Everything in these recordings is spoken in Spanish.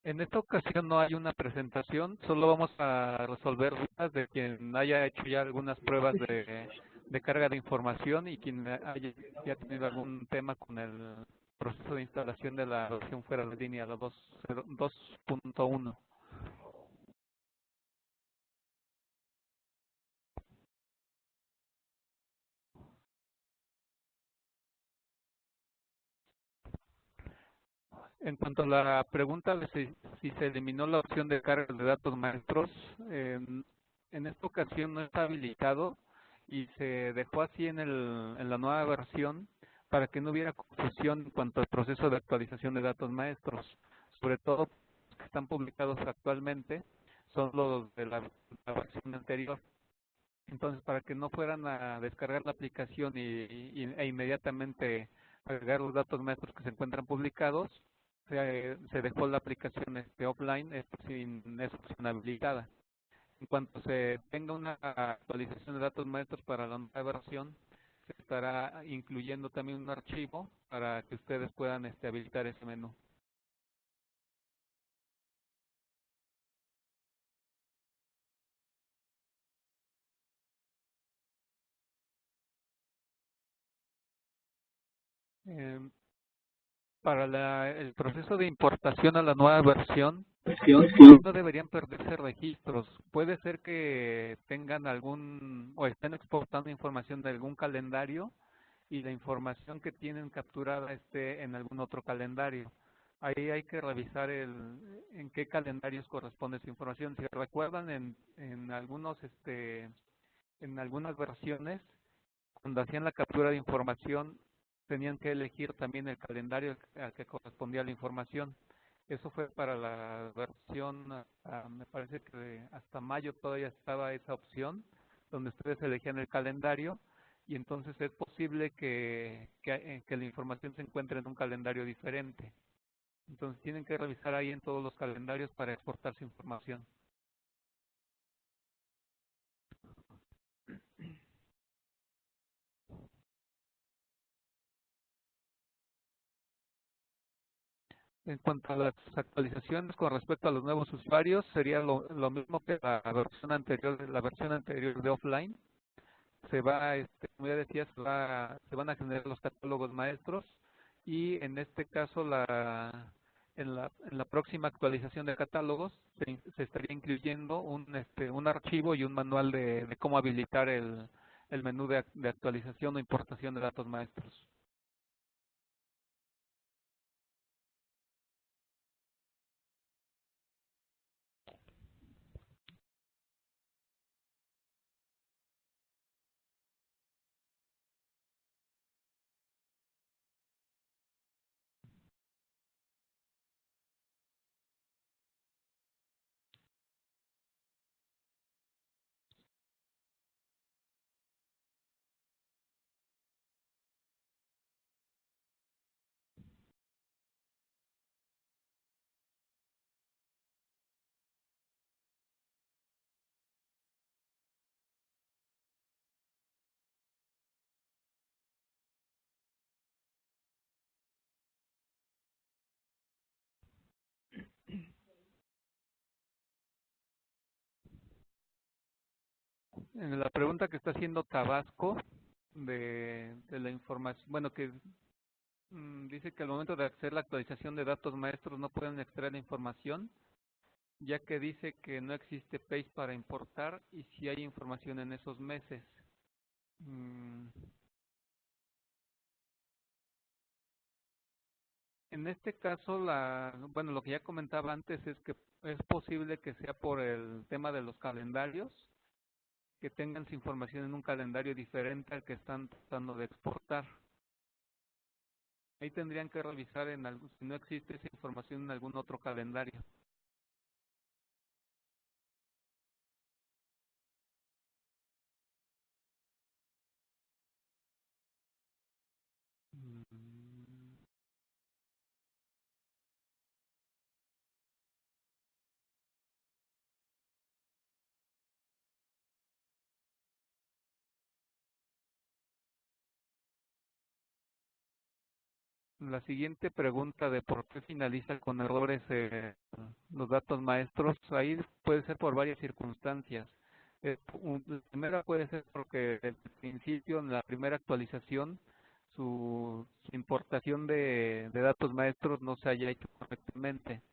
En esta ocasión no hay una presentación, solo vamos a resolver dudas de quien haya hecho ya algunas pruebas de carga de información y quien haya ya tenido algún tema con el proceso de instalación de la versión fuera de línea, la 2.1. En cuanto a la pregunta de si se eliminó la opción de carga de datos maestros, en esta ocasión no está habilitado y se dejó así en la nueva versión para que no hubiera confusión en cuanto al proceso de actualización de datos maestros. Sobre todo los que están publicados actualmente son los de la versión anterior. Entonces, para que no fueran a descargar la aplicación e inmediatamente agregar los datos maestros que se encuentran publicados, se dejó la aplicación offline sin esa opción habilitada. En cuanto se tenga una actualización de datos maestros para la nueva versión, se estará incluyendo también un archivo para que ustedes puedan habilitar ese menú. Eh, para el proceso de importación a la nueva versión, no deberían perderse registros. Puede ser que tengan algún o estén exportando información de algún calendario y la información que tienen capturada esté en algún otro calendario. Ahí hay que revisar en qué calendarios corresponde esa información. Si recuerdan, en en algunas versiones, cuando hacían la captura de información, tenían que elegir también el calendario al que correspondía la información. Eso fue para la versión, me parece que hasta mayo todavía estaba esa opción, donde ustedes elegían el calendario y entonces es posible que la información se encuentre en un calendario diferente. Entonces tienen que revisar ahí en todos los calendarios para exportar su información. En cuanto a las actualizaciones con respecto a los nuevos usuarios, sería lo mismo que la versión anterior de offline. Como ya decía, se van a generar los catálogos maestros y en este caso en la próxima actualización de catálogos se estaría incluyendo un archivo y un manual de cómo habilitar el menú de actualización o importación de datos maestros. En la pregunta que está haciendo Tabasco de la información, bueno, que dice que al momento de hacer la actualización de datos maestros no pueden extraer la información, ya que dice que no existe page para importar y si hay información en esos meses. Mm, En este caso, bueno, lo que ya comentaba antes es que es posible que sea por el tema de los calendarios, que tengan su información en un calendario diferente al que están tratando de exportar. Ahí tendrían que revisar si no existe esa información en algún otro calendario. Mm, La siguiente pregunta de por qué finaliza con errores los datos maestros, ahí puede ser por varias circunstancias. La primera puede ser porque desde el principio, en la primera actualización, su importación de datos maestros no se haya hecho correctamente.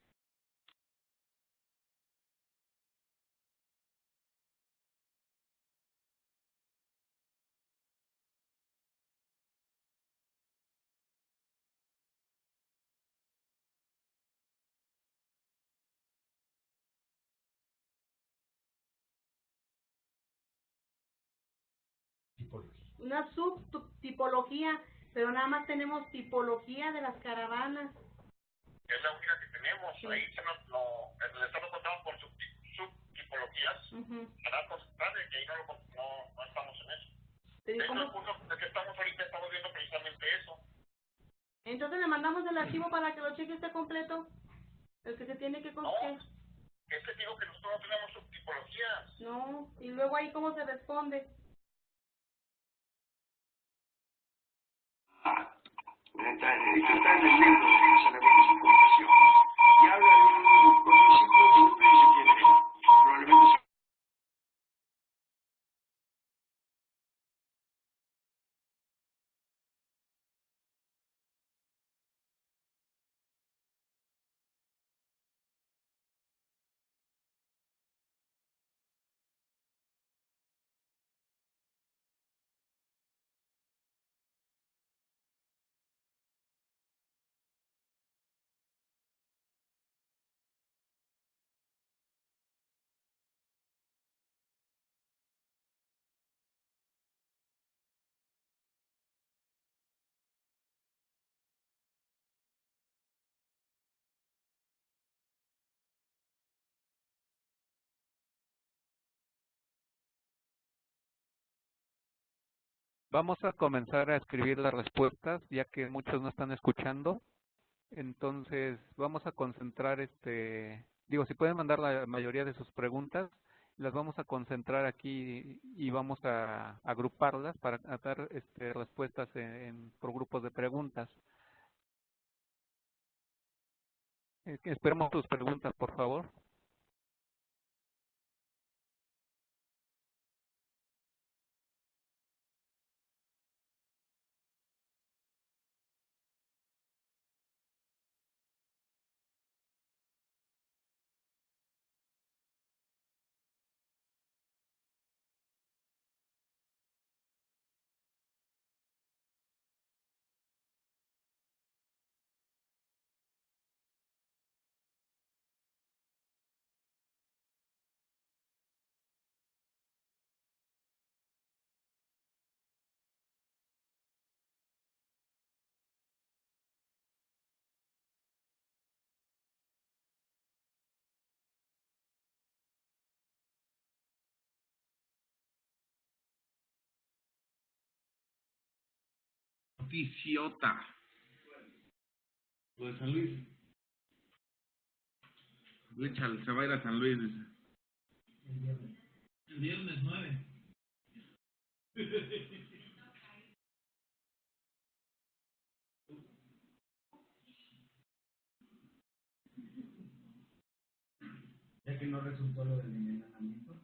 Una subtipología, pero nada más tenemos tipología de las caravanas. Es la única que tenemos. Sí. Ahí en el estado contamos con subtipologías. Para concentrarle que ahí no estamos en eso. De hecho, el curso de que estamos ahorita estamos viendo precisamente eso. Entonces le mandamos el archivo para que lo cheque esté completo. El que se tiene que conseguir. No, es que digo que nosotros no tenemos subtipologías. No, y luego ahí cómo se responde. Esto está en el libro de Salamés y Computación. Y habla de un principio que ustedes entienden. Probablemente Vamos a comenzar a escribir las respuestas, ya que muchos no están escuchando. Entonces, vamos a concentrar, si pueden mandar la mayoría de sus preguntas, las vamos a concentrar aquí y vamos a agruparlas para dar respuestas por grupos de preguntas. Esperemos tus preguntas, por favor. Noticiota. Lo de San Luis. Échale, se va a ir a San Luis, dice. El viernes 9. Ya que no resultó lo del envenenamiento.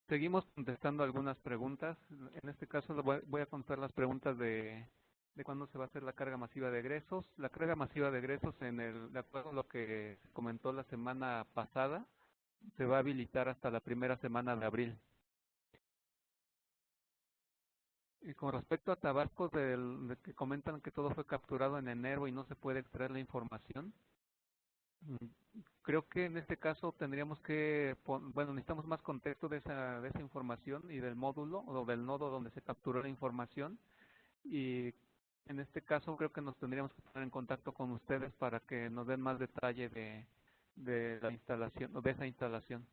seguimos contestando algunas preguntas. En este caso voy a contestar las preguntas de cuándo se va a hacer la carga masiva de egresos. La carga masiva de egresos, de acuerdo a lo que comentó la semana pasada, se va a habilitar hasta la primera semana de abril. Y con respecto a Tabasco, de que comentan que todo fue capturado en enero y no se puede extraer la información, creo que en este caso tendríamos que, bueno, necesitamos más contexto de esa información y del módulo o del nodo donde se capturó la información, y en este caso creo que nos tendríamos que poner en contacto con ustedes para que nos den más detalle de la instalación o de esa instalación.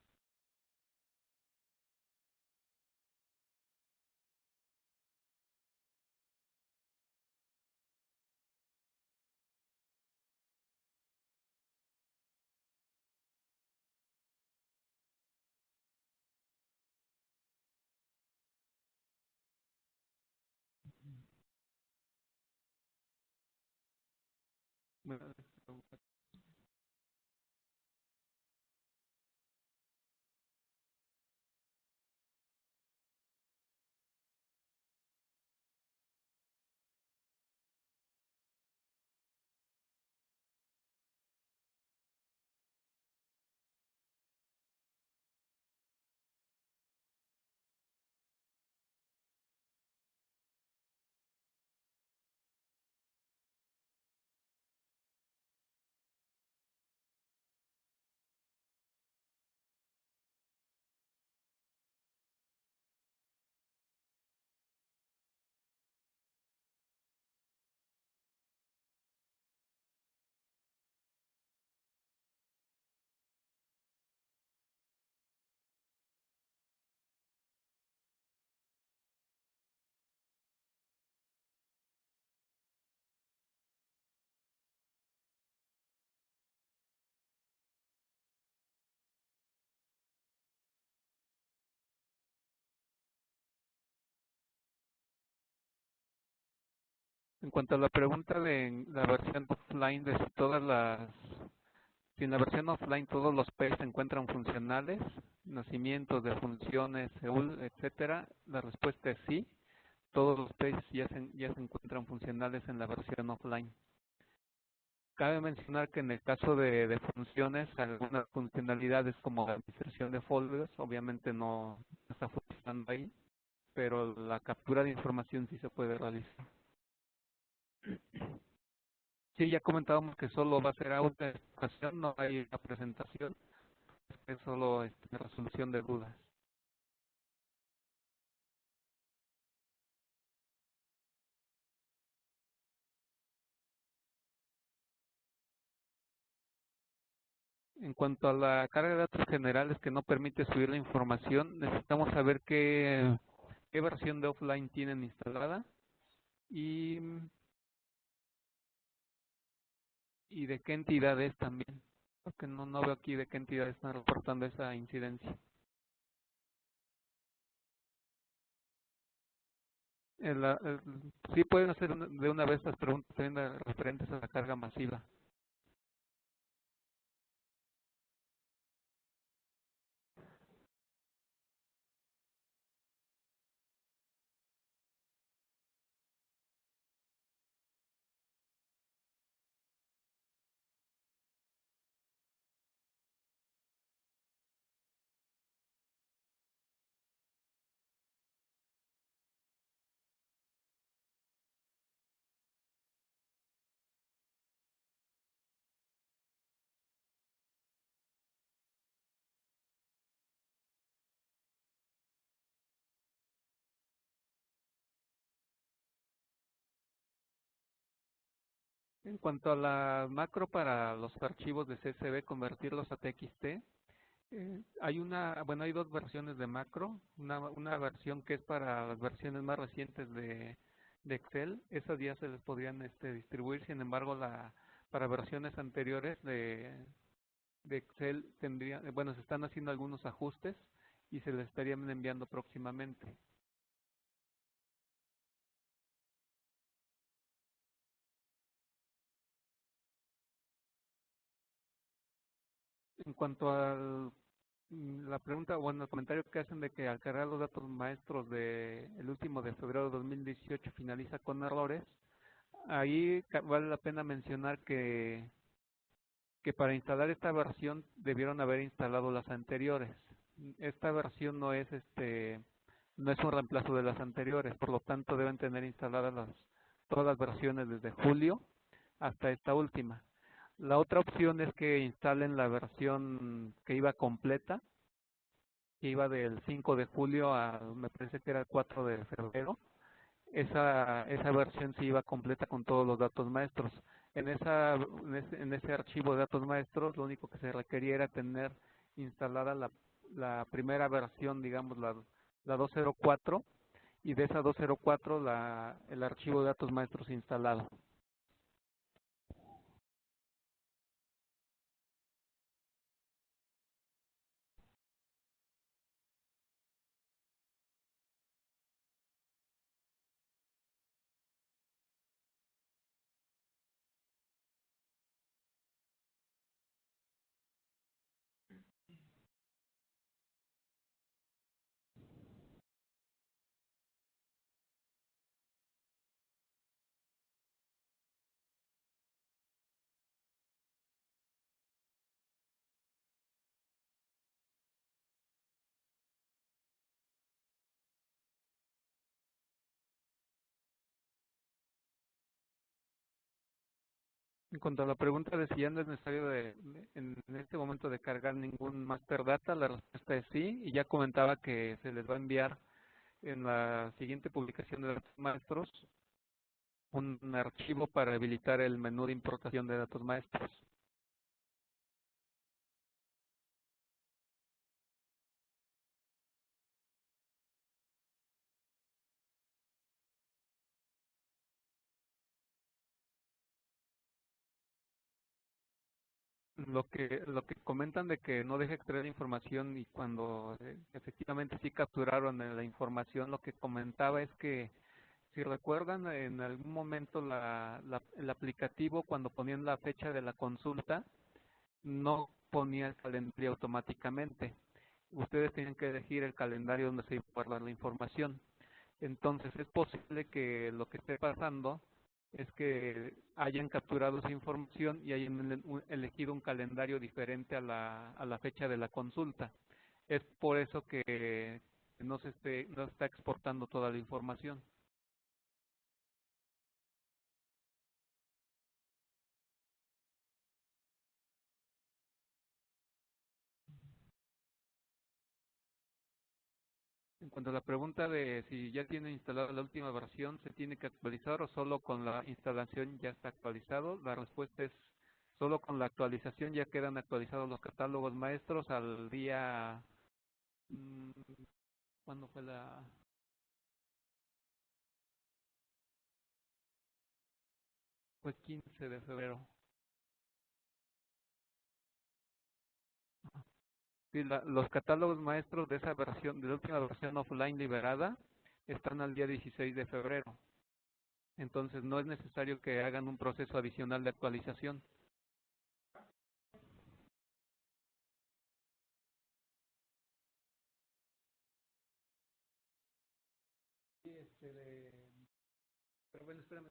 En cuanto a la pregunta de la versión offline, de si en la versión offline todos los pages se encuentran funcionales, nacimientos de funciones, EUL, etcétera, la respuesta es sí. Todos los pages ya se encuentran funcionales en la versión offline. Cabe mencionar que en el caso de funciones, algunas funcionalidades como la administración de folders, obviamente no está funcionando ahí, pero la captura de información sí se puede realizar. Sí, ya comentábamos que solo va a ser audio de explicación, no hay una presentación, es solo resolución de dudas. En cuanto a la carga de datos generales que no permite subir la información, necesitamos saber qué versión de offline tienen instalada y de qué entidad es también, porque no veo aquí de qué entidad están reportando esa incidencia. Sí pueden hacer de una vez las preguntas también referentes a la carga masiva. En cuanto a la macro para los archivos de CSV, convertirlos a TXT, hay dos versiones de macro. Una versión que es para las versiones más recientes de Excel. Esas ya se les podrían distribuir. Sin embargo, para versiones anteriores de Excel se están haciendo algunos ajustes y se les estarían enviando próximamente. En cuanto al La pregunta, bueno, el comentario que hacen de que al cargar los datos maestros de el último de febrero de 2018 finaliza con errores, ahí vale la pena mencionar que para instalar esta versión debieron haber instalado las anteriores. Esta versión no es un reemplazo de las anteriores, por lo tanto deben tener instaladas todas las versiones desde julio hasta esta última. La otra opción es que instalen la versión que iba completa, que iba del 5 de julio a, me parece que era el 4 de febrero. Esa versión sí iba completa con todos los datos maestros. En ese archivo de datos maestros, lo único que se requería era tener instalada la primera versión, digamos la 204, y de esa 204 el archivo de datos maestros instalado. En cuanto a la pregunta de si ya no es necesario en este momento de cargar ningún master data, la respuesta es sí, y ya comentaba que se les va a enviar en la siguiente publicación de datos maestros un archivo para habilitar el menú de importación de datos maestros. Lo que comentan de que no deja extraer información y cuando efectivamente sí capturaron la información, lo que comentaba es que si recuerdan en algún momento el aplicativo cuando ponían la fecha de la consulta no ponía el calendario automáticamente. Ustedes tenían que elegir el calendario donde se iba a guardar la información. Entonces es posible que lo que esté pasando es que hayan capturado esa información y hayan elegido un calendario diferente a la fecha de la consulta. Es por eso que no está exportando toda la información. En cuanto a la pregunta de si ya tiene instalada la última versión, ¿se tiene que actualizar o solo con la instalación ya está actualizado? La respuesta es solo con la actualización ya quedan actualizados los catálogos maestros al día... ¿Cuándo fue Fue 15 de febrero. Sí, los catálogos maestros de esa versión, de la última versión offline liberada, están al día 16 de febrero. Entonces no es necesario que hagan un proceso adicional de actualización. Sí, pero bueno, espérame.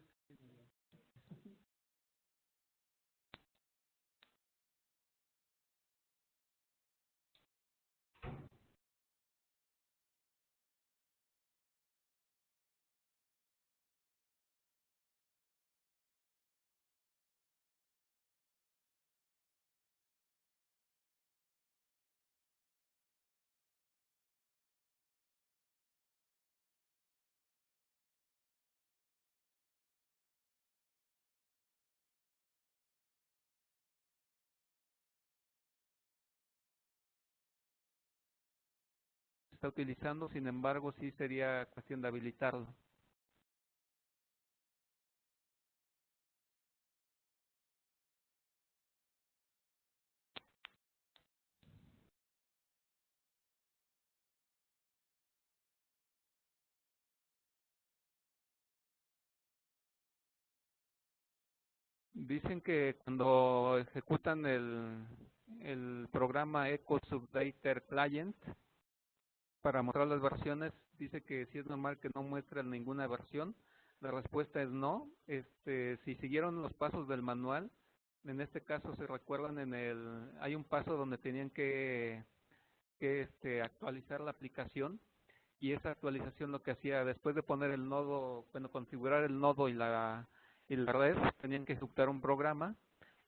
Está utilizando, sin embargo, sí sería cuestión de habilitarlo. Dicen que cuando ejecutan el programa Echo Updater Client para mostrar las versiones. Dice que si es normal que no muestren ninguna versión. La respuesta es no. Si siguieron los pasos del manual, en este caso se recuerdan hay un paso donde tenían que actualizar la aplicación, y esa actualización lo que hacía después de poner el nodo, bueno, configurar el nodo y la red, tenían que ejecutar un programa,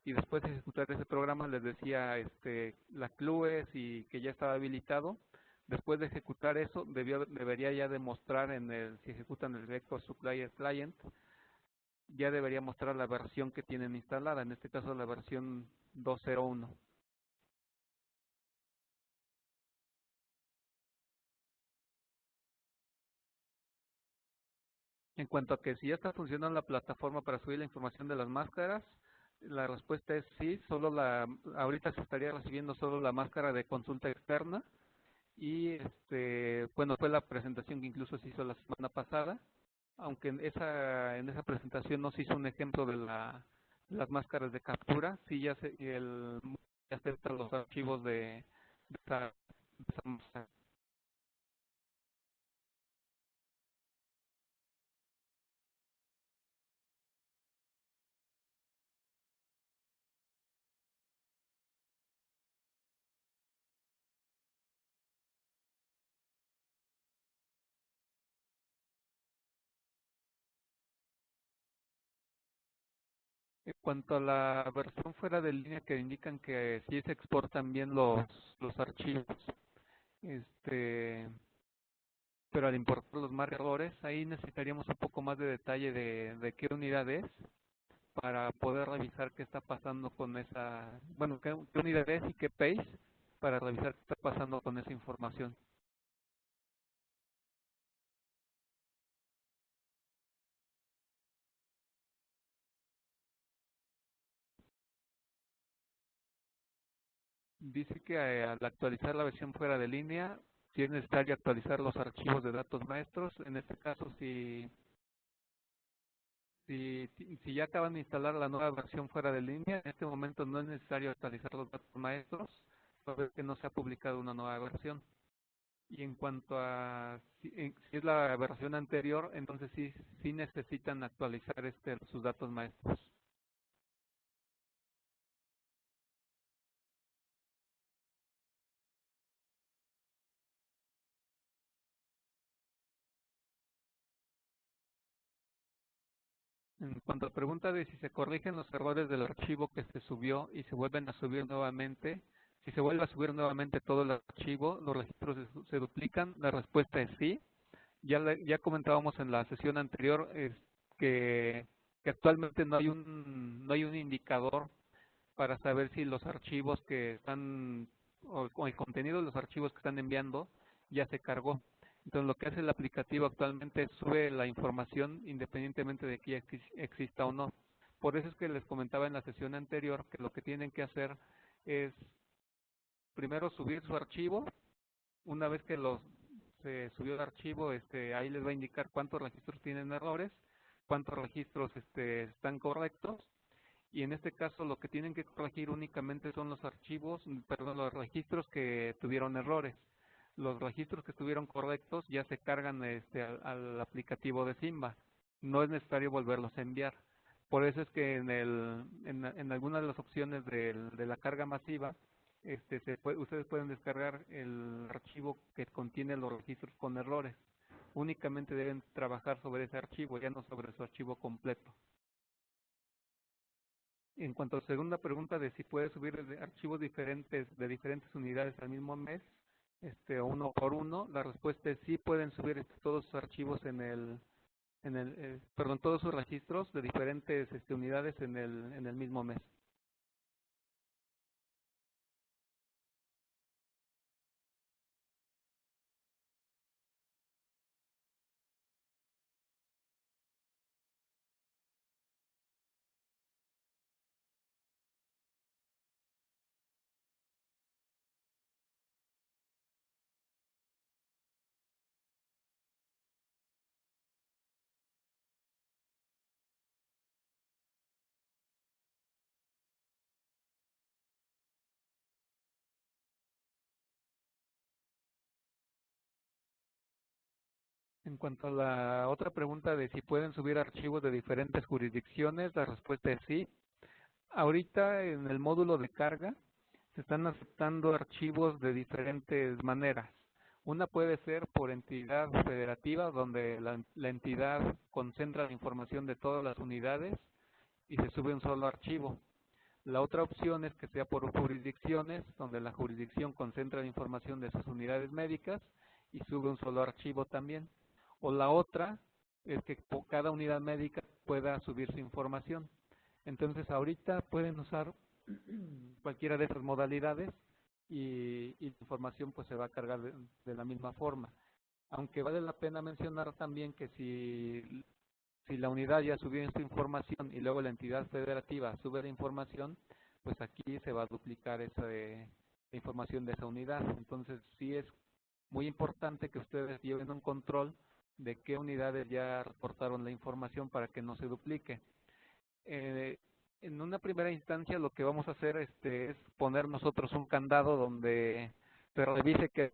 y después de ejecutar ese programa les decía la clues y que ya estaba habilitado. Después de ejecutar eso, debería ya demostrar si ejecutan el Echo Supplier Client, ya debería mostrar la versión que tienen instalada, en este caso la versión 2.0.1. En cuanto a que si ya está funcionando la plataforma para subir la información de las máscaras, la respuesta es sí. Ahorita se estaría recibiendo solo la máscara de consulta externa, y bueno, fue la presentación que incluso se hizo la semana pasada, aunque en esa presentación no se hizo un ejemplo de las máscaras de captura. Sí, ya acepta los archivos de esa máscara. En cuanto a la versión fuera de línea, que indican que sí se exportan bien los archivos, pero al importar los marcadores, ahí necesitaríamos un poco más de detalle de qué unidad es, para poder revisar qué está pasando con bueno, qué unidad es y qué pace, para revisar qué está pasando con esa información. Dice que al actualizar la versión fuera de línea, sí es necesario actualizar los archivos de datos maestros. En este caso, si ya acaban de instalar la nueva versión fuera de línea, en este momento no es necesario actualizar los datos maestros, toda vez que no se ha publicado una nueva versión. Y en cuanto a si es la versión anterior, entonces sí necesitan actualizar sus datos maestros. En cuanto a la pregunta de si se corrigen los errores del archivo que se subió y se vuelven a subir nuevamente, si se vuelve a subir nuevamente todo el archivo, los registros se duplican, la respuesta es sí. Ya comentábamos en la sesión anterior que actualmente no hay un indicador para saber si los archivos que están, o el contenido de los archivos que están enviando ya se cargó. Entonces lo que hace el aplicativo actualmente es sube la información independientemente de que ya exista o no. Por eso es que les comentaba en la sesión anterior que lo que tienen que hacer es primero subir su archivo. Una vez que se subió el archivo, ahí les va a indicar cuántos registros tienen errores, cuántos registros están correctos, y en este caso lo que tienen que corregir únicamente son los los registros que tuvieron errores. Los registros que estuvieron correctos ya se cargan al aplicativo de Simba. No es necesario volverlos a enviar. Por eso es que en algunas de las opciones de la carga masiva, ustedes pueden descargar el archivo que contiene los registros con errores. Únicamente deben trabajar sobre ese archivo, ya no sobre su archivo completo. En cuanto a la segunda pregunta de si puede subir archivos diferentes de diferentes unidades al mismo mes, uno por uno, la respuesta es sí. Pueden subir todos sus archivos todos sus registros de diferentes unidades en el mismo mes. En cuanto a la otra pregunta de si pueden subir archivos de diferentes jurisdicciones, la respuesta es sí. Ahorita en el módulo de carga se están aceptando archivos de diferentes maneras. Una puede ser por entidad federativa, donde la entidad concentra la información de todas las unidades y se sube un solo archivo. La otra opción es que sea por jurisdicciones, donde la jurisdicción concentra la información de sus unidades médicas y sube un solo archivo también. O la otra es que cada unidad médica pueda subir su información. Entonces ahorita pueden usar cualquiera de esas modalidades y la información pues se va a cargar de la misma forma. Aunque vale la pena mencionar también que si la unidad ya subió esta información y luego la entidad federativa sube la información, pues aquí se va a duplicar la información de esa unidad. Entonces sí es muy importante que ustedes lleven un control de qué unidades ya reportaron la información para que no se duplique. En una primera instancia lo que vamos a hacer es poner nosotros un candado donde se revise que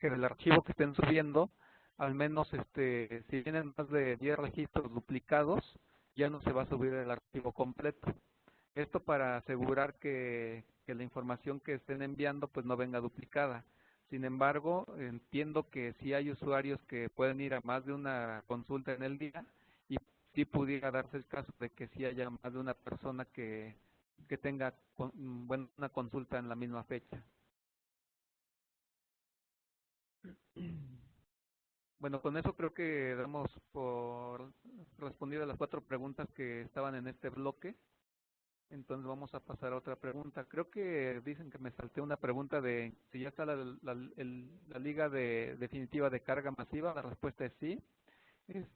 el archivo que estén subiendo, al menos si tienen más de 10 registros duplicados, ya no se va a subir el archivo completo. Esto para asegurar que la información que estén enviando pues no venga duplicada. Sin embargo, entiendo que sí hay usuarios que pueden ir a más de una consulta en el día y sí pudiera darse el caso de que sí haya más de una persona que tenga una consulta en la misma fecha. Bueno, con eso creo que damos por respondidas las 4 preguntas que estaban en este bloque. Entonces vamos a pasar a otra pregunta. Creo que dicen que me salté una pregunta de si ya está la liga definitiva de carga masiva. La respuesta es sí. En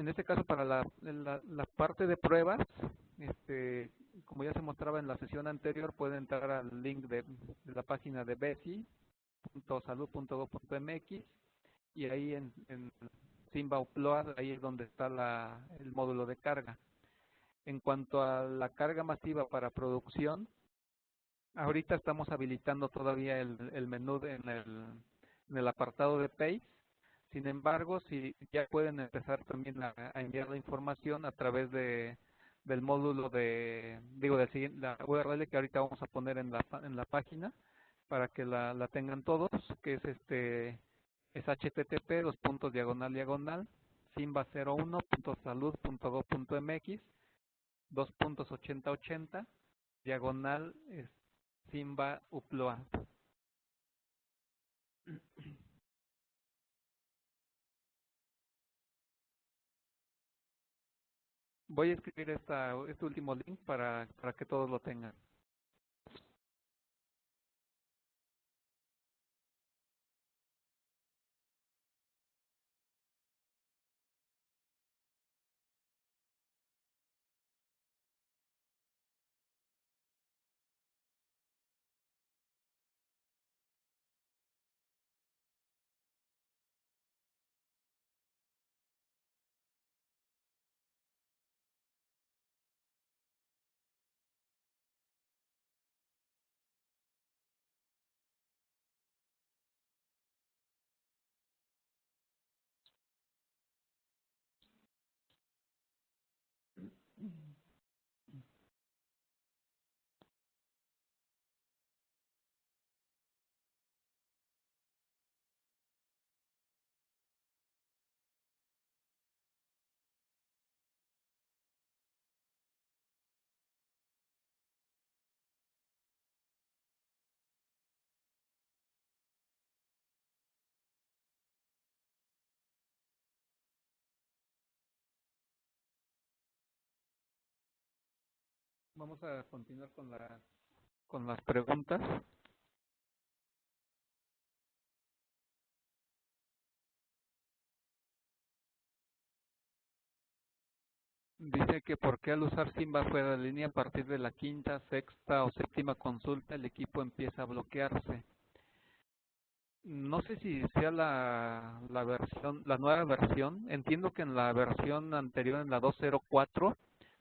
este caso para la parte de pruebas, como ya se mostraba en la sesión anterior, pueden entrar al link de la página de besi.salud.gov.mx y ahí en Simba Upload, ahí es donde está el módulo de carga. En cuanto a la carga masiva para producción, ahorita estamos habilitando todavía el menú en el apartado de Pace. Sin embargo, si ya pueden empezar también a enviar la información a través del módulo la URL que ahorita vamos a poner en la página para que la tengan todos, que es http:// simba01.salud.gov.mx 2.8080 Simba Upload. Voy a escribir este último link para que todos lo tengan. Vamos a continuar con las preguntas. Dice que por qué al usar Simba fuera de línea a partir de la quinta, sexta o séptima consulta el equipo empieza a bloquearse. No sé si sea la nueva versión. Entiendo que en la versión anterior, en la 2.04,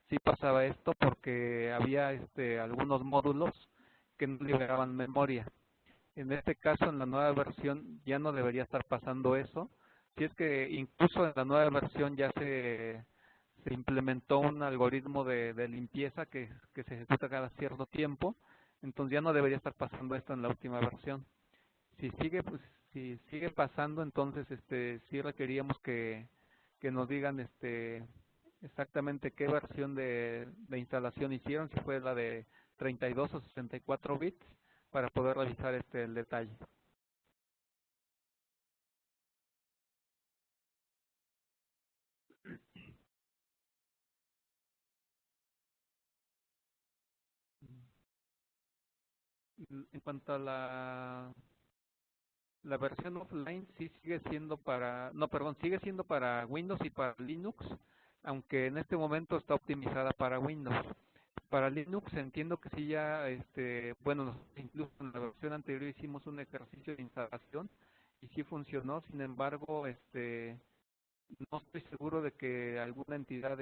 sí pasaba esto porque había algunos módulos que no liberaban memoria. En este caso, en la nueva versión ya no debería estar pasando eso. Si es que incluso en la nueva versión ya se implementó un algoritmo de limpieza que se ejecuta cada cierto tiempo, entonces ya no debería estar pasando esto en la última versión. Si sigue, pues, si sigue pasando, entonces sí requeríamos que nos digan exactamente qué versión de instalación hicieron, si fue la de 32 o 64 bits, para poder revisar el detalle. En cuanto a la versión offline, sí sigue siendo sigue siendo para Windows y para Linux, aunque en este momento está optimizada para Windows. Para Linux entiendo que sí ya, bueno, incluso en la versión anterior hicimos un ejercicio de instalación y sí funcionó. Sin embargo, no estoy seguro de que alguna entidad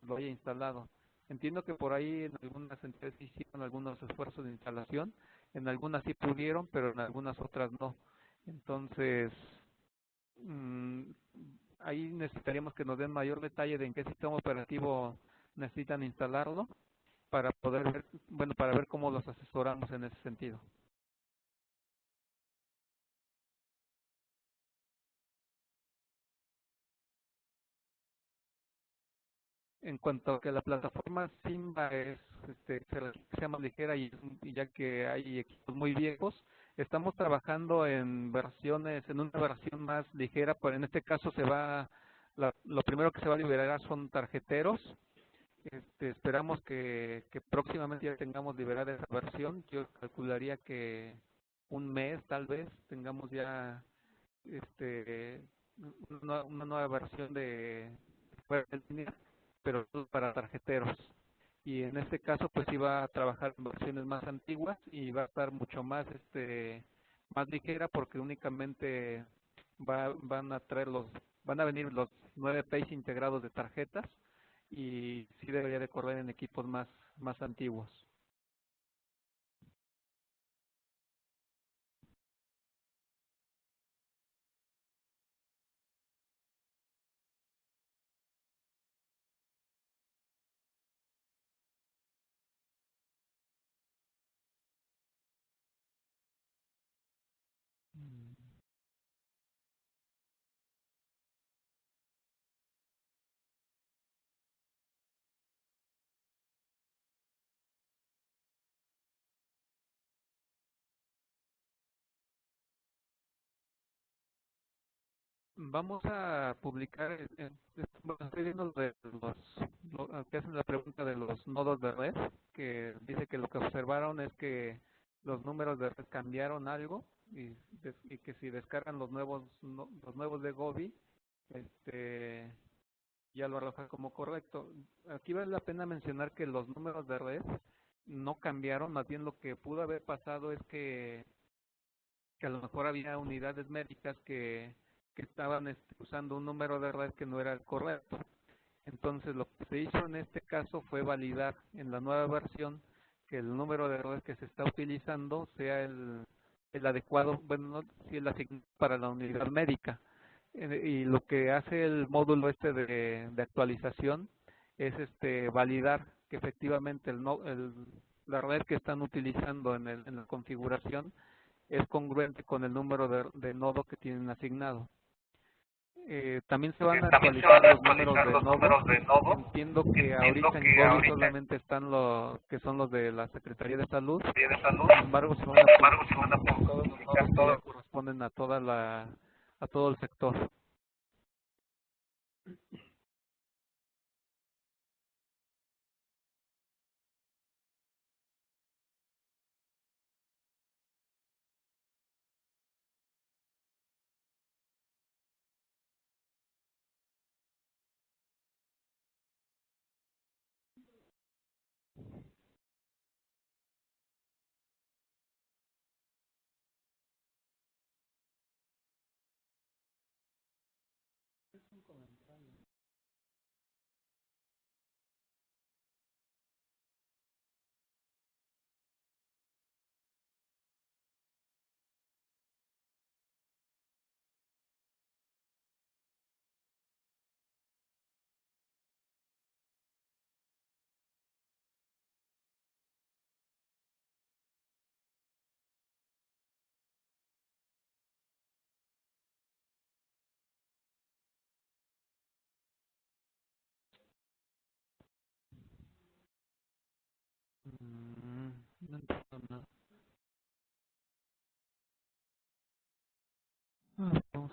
lo haya instalado. Entiendo que por ahí en algunas entidades sí hicieron algunos esfuerzos de instalación, en algunas sí pudieron, pero en algunas otras no. Entonces, mm, ahí necesitaríamos que nos den mayor detalle de en qué sistema operativo necesitan instalarlo para poder ver, bueno, para ver cómo los asesoramos en ese sentido. En cuanto a que la plataforma Simba sea más ligera y ya que hay equipos muy viejos, estamos trabajando en una versión más ligera, pero en este caso lo primero que se va a liberar son tarjeteros. Esperamos que próximamente ya tengamos liberada esa versión. Yo calcularía que un mes tal vez tengamos ya este una nueva versión de fuera de línea, pero para tarjeteros. Y en este caso pues iba a trabajar en versiones más antiguas y va a estar mucho más ligera, porque únicamente van a venir los 9 P's integrados de tarjetas, y sí debería de correr en equipos más antiguos. Vamos a publicar, bueno, estoy viendo que hacen la pregunta de los nodos de red, que dice que lo que observaron es que los números de red cambiaron algo, y que si descargan los nuevos de Gobi, ya lo arroja como correcto. Aquí vale la pena mencionar que los números de red no cambiaron, más bien lo que pudo haber pasado es que a lo mejor había unidades médicas que estaban usando un número de red que no era el correcto. Entonces lo que se hizo en este caso fue validar en la nueva versión que el número de red que se está utilizando sea el adecuado, bueno, no, si el asignado para la unidad médica. Y lo que hace el módulo de actualización es validar que efectivamente la red que están utilizando en la configuración es congruente con el número de nodo que tienen asignado. También se van a actualizar los números de nodo. Entiendo que ahorita en Gobi solamente están los que son los de la Secretaría de Salud. Sin embargo, se van a publicar todos que corresponden a todo el sector.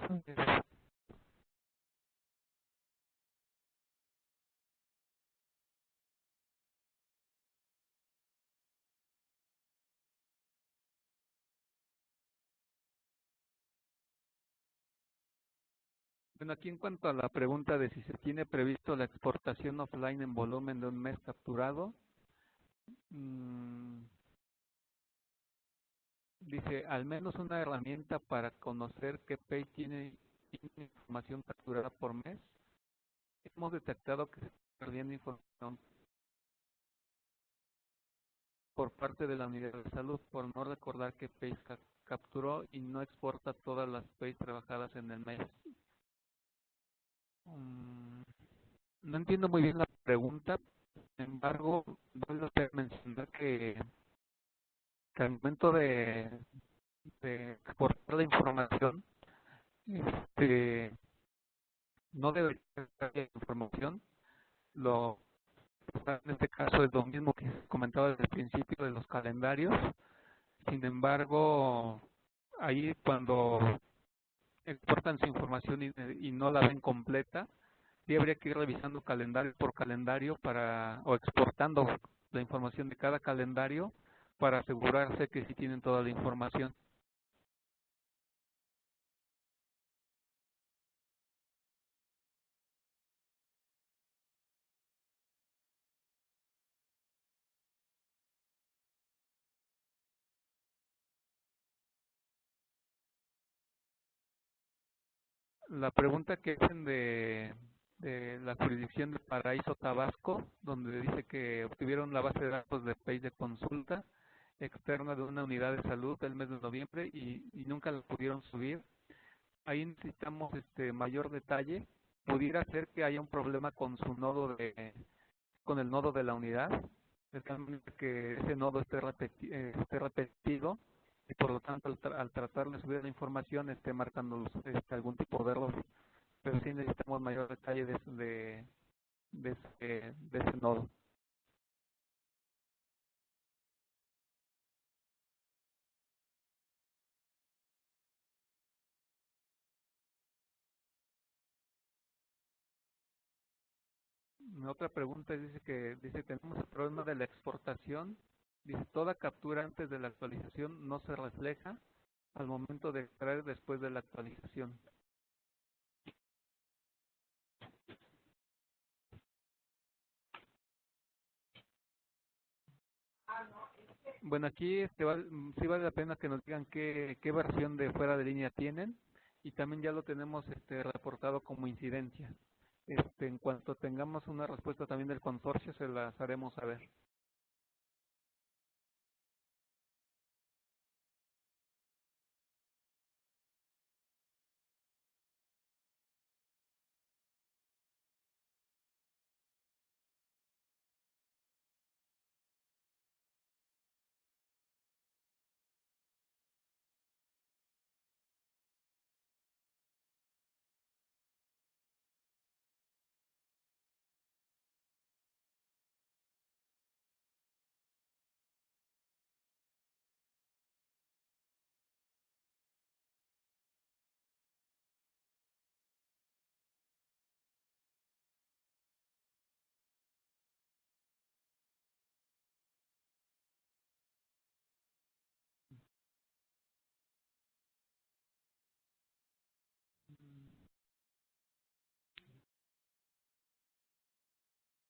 a ver. Bueno, aquí en cuanto a la pregunta de si se tiene previsto la exportación offline en volumen de un mes capturado, dice, al menos una herramienta para conocer qué page tiene información capturada por mes. Hemos detectado que se está perdiendo información por parte de la unidad de salud por no recordar qué page capturó y no exporta todas las pages trabajadas en el mes. No entiendo muy bien la pregunta, sin embargo, vuelvo a mencionar que al momento de exportar la información, no debe ser la información. En este caso es lo mismo que comentaba desde el principio de los calendarios. Sin embargo, ahí cuando exportan su información y no la ven completa, sí habría que ir revisando calendario por calendario o exportando la información de cada calendario para asegurarse que sí tienen toda la información. La pregunta que hacen de la jurisdicción de Paraíso Tabasco, donde dice que obtuvieron la base de datos de page de consulta externa de una unidad de salud el mes de noviembre y nunca la pudieron subir. Ahí necesitamos mayor detalle. Pudiera ser que haya un problema con su nodo con el nodo de la unidad, especialmente que ese nodo esté repetido y por lo tanto al tratar de subir la información esté marcando algún tipo de error, pero sí necesitamos mayor detalle de ese nodo. Otra pregunta dice tenemos el problema de la exportación. Dice toda captura antes de la actualización no se refleja al momento de extraer después de la actualización. Bueno, aquí sí vale la pena que nos digan qué versión de fuera de línea tienen y también ya lo tenemos reportado como incidencia. En cuanto tengamos una respuesta también del consorcio se las haremos saber.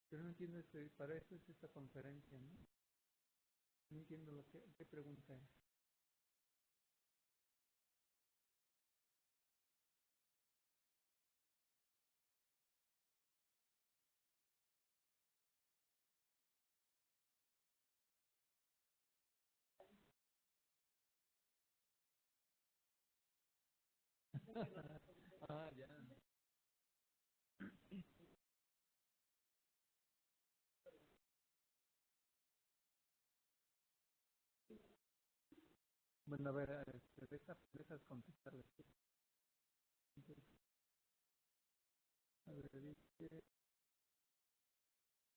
Pero no entiendo, para eso es esta conferencia, ¿no? No entiendo qué pregunta es. Ah, ya. Bueno, a ver, deja contestarle. A ver, dice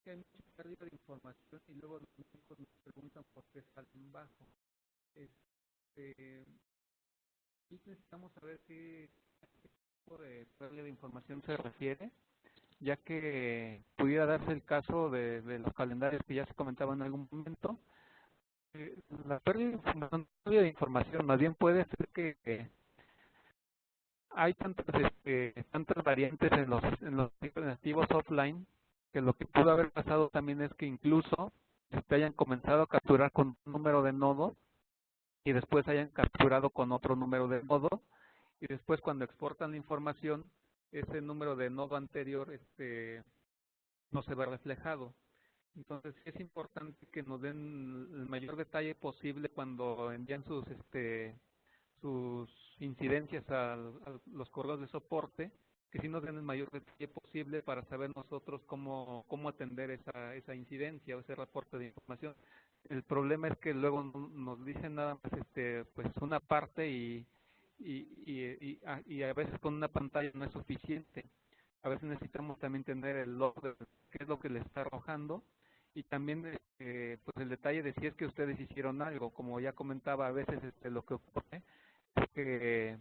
que hay mucha pérdida de información y luego los médicos nos preguntan por qué salen bajo. Y necesitamos saber qué tipo de pérdida de información se refiere, ya que pudiera darse el caso de los calendarios que ya se comentaba en algún momento. La pérdida de información más bien puede ser que hay tantas variantes en los dispositivos offline, que lo que pudo haber pasado también es que incluso te hayan comenzado a capturar con un número de nodo y después hayan capturado con otro número de nodo, y después cuando exportan la información, ese número de nodo anterior no se ve reflejado. Entonces es importante que nos den el mayor detalle posible cuando envían sus incidencias a los correos de soporte, que sí nos den el mayor detalle posible para saber nosotros cómo atender esa incidencia o ese reporte de información. El problema es que luego nos dicen nada más pues una parte y a veces con una pantalla no es suficiente. A veces necesitamos también tener el log de qué es lo que le está arrojando, y también pues el detalle de si es que ustedes hicieron algo. Como ya comentaba, a veces lo que ocurre es que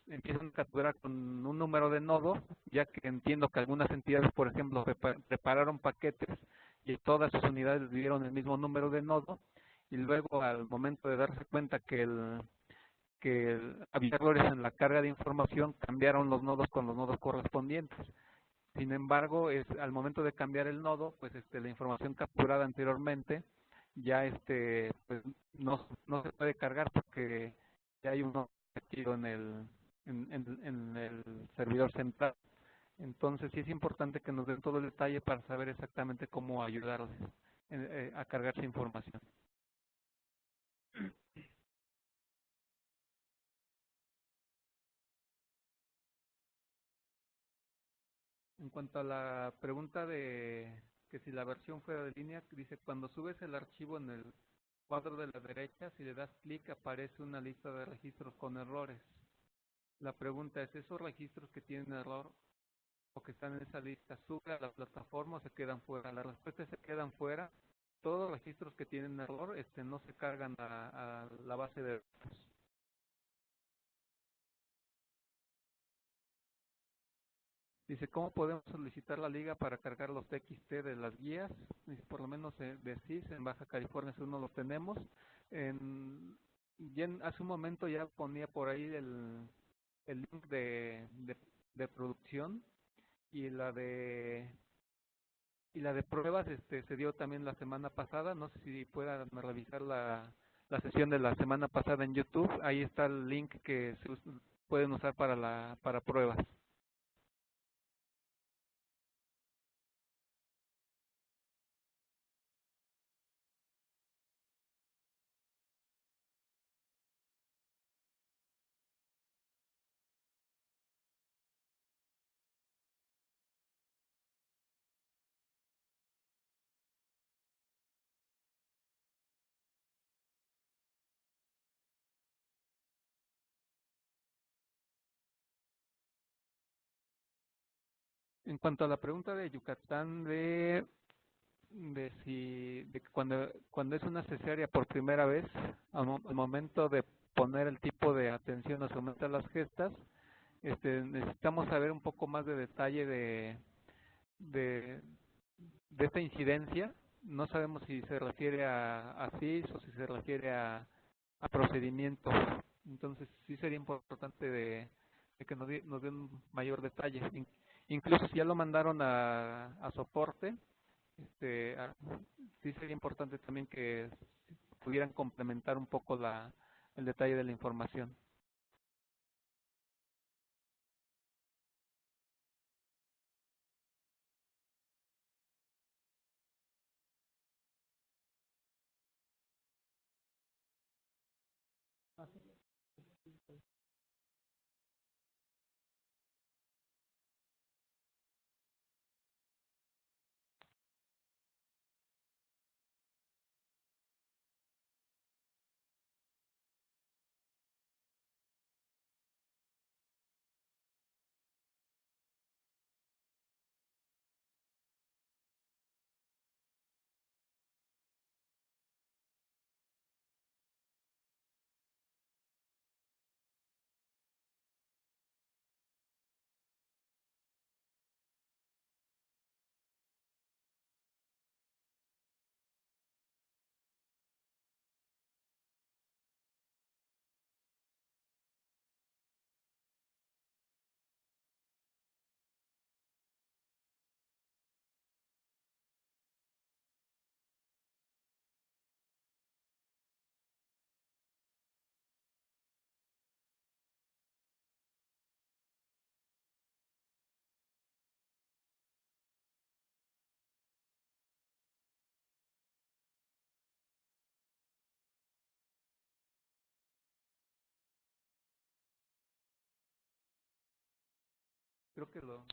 empiezan a capturar con un número de nodo, ya que entiendo que algunas entidades, por ejemplo, prepararon paquetes y todas sus unidades dieron el mismo número de nodo, y luego al momento de darse cuenta que había errores en la carga de información, cambiaron los nodos con los nodos correspondientes. Sin embargo, al momento de cambiar el nodo, pues la información capturada anteriormente ya pues no se puede cargar porque ya hay un nodo metido en el servidor central. Entonces sí es importante que nos den todo el detalle para saber exactamente cómo ayudarles a cargar esa información. En cuanto a la pregunta de que si la versión fuera de línea, dice: cuando subes el archivo en el cuadro de la derecha, si le das clic aparece una lista de registros con errores. La pregunta es: ¿esos registros que tienen error o que están en esa lista suben a la plataforma o se quedan fuera? La respuesta es: se quedan fuera. Todos los registros que tienen error no se cargan a la base de datos. Dice: ¿cómo podemos solicitar la liga para cargar los TXT de las guías? Dice: por lo menos de CIS, en Baja California Sur no los tenemos. Hace un momento ya ponía por ahí el link de producción, y la de pruebas se dio también la semana pasada. No sé si puedan revisar la sesión de la semana pasada en YouTube. Ahí está el link que pueden usar para pruebas. En cuanto a la pregunta de Yucatán de cuando es una cesárea por primera vez, al momento de poner el tipo de atención o someter las gestas, necesitamos saber un poco más de detalle de, de esta incidencia. No sabemos si se refiere a CIS o si se refiere a procedimientos. Entonces sí sería importante de que nos den mayor detalle. Incluso si ya lo mandaron a soporte, sí sería importante también que pudieran complementar un poco el detalle de la información. creo que lo...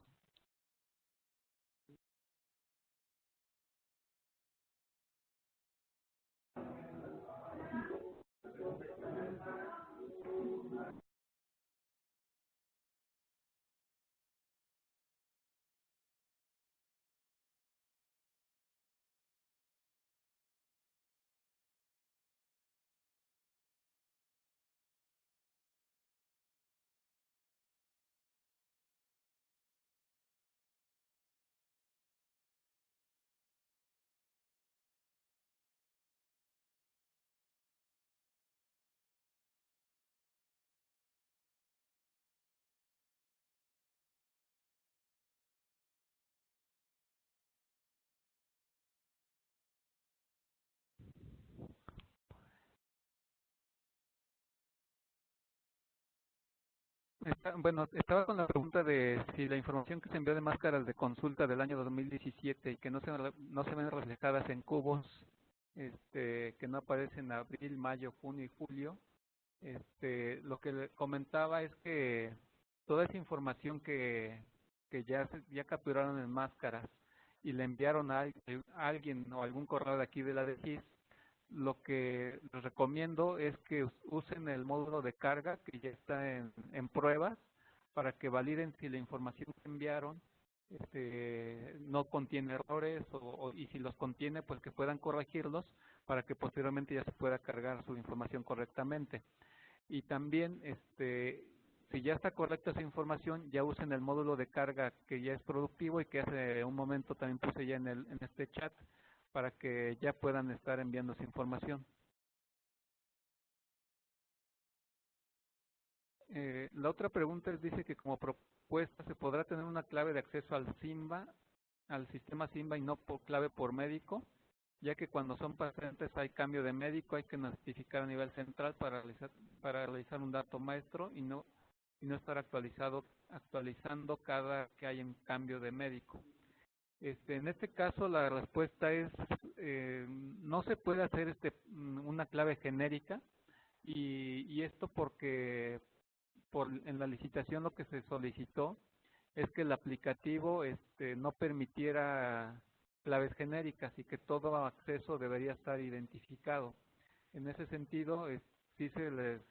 Bueno, estaba con la pregunta de si la información que se envió de máscaras de consulta del año 2017 y que no se ven reflejadas en cubos, que no aparecen en abril, mayo, junio y julio, lo que le comentaba es que toda esa información que ya capturaron en máscaras y le enviaron a alguien o algún correo de aquí de la DGIS, lo que les recomiendo es que usen el módulo de carga que ya está en pruebas para que validen si la información que enviaron no contiene errores y si los contiene, pues que puedan corregirlos para que posteriormente ya se pueda cargar su información correctamente. Y también, si ya está correcta esa información, ya usen el módulo de carga que ya es productivo y que hace un momento también puse ya en este chat, para que ya puedan estar enviando esa información. La otra pregunta dice que como propuesta se podrá tener una clave de acceso al sistema SIMBA y no por clave por médico, ya que cuando son pacientes hay cambio de médico, hay que notificar a nivel central para realizar un dato maestro y no estar actualizando cada que hay un cambio de médico. En este caso la respuesta es no se puede hacer una clave genérica y esto porque en la licitación lo que se solicitó es que el aplicativo no permitiera claves genéricas y que todo acceso debería estar identificado. En ese sentido, sí se les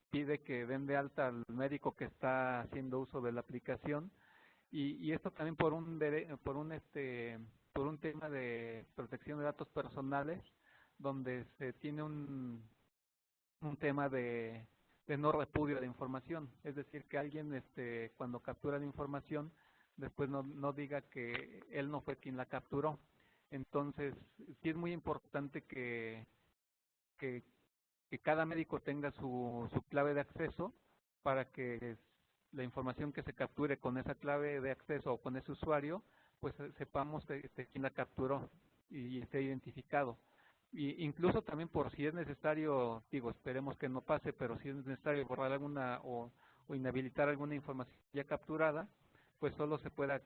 pide que den de alta al médico que está haciendo uso de la aplicación y esto también por un tema de protección de datos personales, donde se tiene un tema de no repudio de información, es decir, que alguien cuando captura la información después no diga que él no fue quien la capturó. Entonces, sí es muy importante que, que cada médico tenga su clave de acceso para que la información que se capture con esa clave de acceso o con ese usuario, pues sepamos quién la capturó y esté identificado. Y incluso también por si es necesario, digo, esperemos que no pase, pero si es necesario borrar alguna o inhabilitar alguna información ya capturada, pues solo se pueda,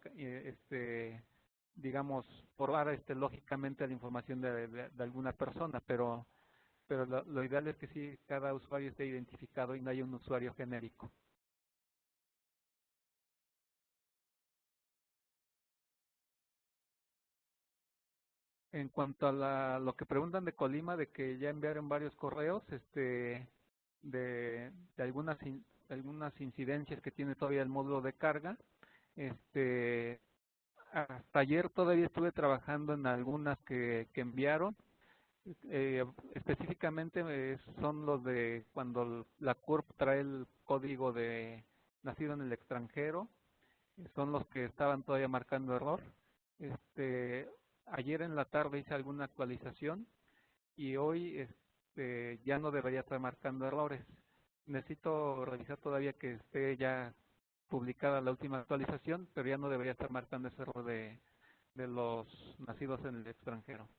digamos, borrar lógicamente la información de alguna persona, pero lo ideal es que sí cada usuario esté identificado y no haya un usuario genérico. En cuanto a lo que preguntan de Colima, de que ya enviaron varios correos, de algunas incidencias que tiene todavía el módulo de carga, hasta ayer todavía estuve trabajando en algunas que enviaron. Específicamente son los de cuando la CURP trae el código de nacido en el extranjero, son los que estaban todavía marcando error. Ayer en la tarde hice alguna actualización y hoy ya no debería estar marcando errores. Necesito revisar todavía que esté ya publicada la última actualización, pero ya no debería estar marcando ese error de los nacidos en el extranjero.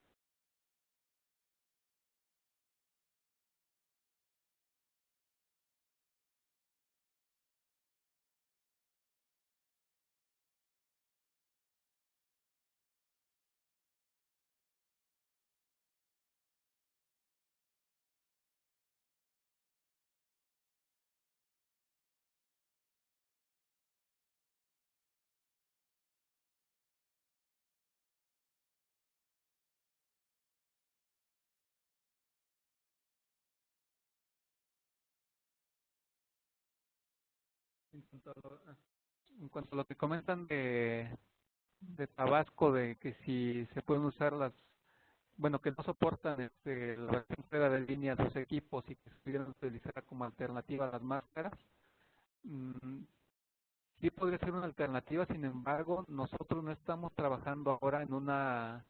En cuanto a lo que comentan de Tabasco, de que si se pueden usar bueno, que no soportan la versión fuera de línea de los equipos y que se pudieran utilizar como alternativa a las máscaras, mm, sí podría ser una alternativa. Sin embargo, nosotros no estamos trabajando ahora en una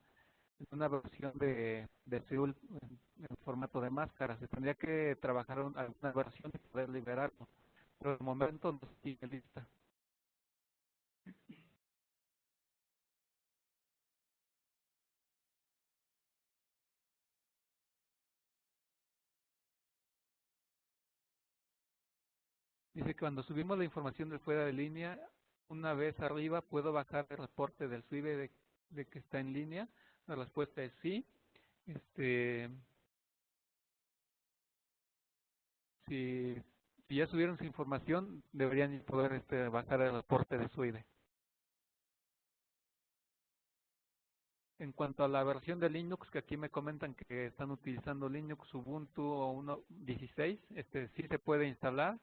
versión de Seoul en formato de máscara. Se tendría que trabajar alguna versión y poder liberarlo, pero de momento no sigue lista. Dice que cuando subimos la información de fuera de línea, una vez arriba puedo bajar el reporte del SWIBE de que está en línea. La respuesta es sí. Si, si ya subieron su información, deberían poder bajar el reporte de SWIBE. En cuanto a la versión de Linux, que aquí me comentan que están utilizando Linux Ubuntu o 1.16, sí se puede instalar.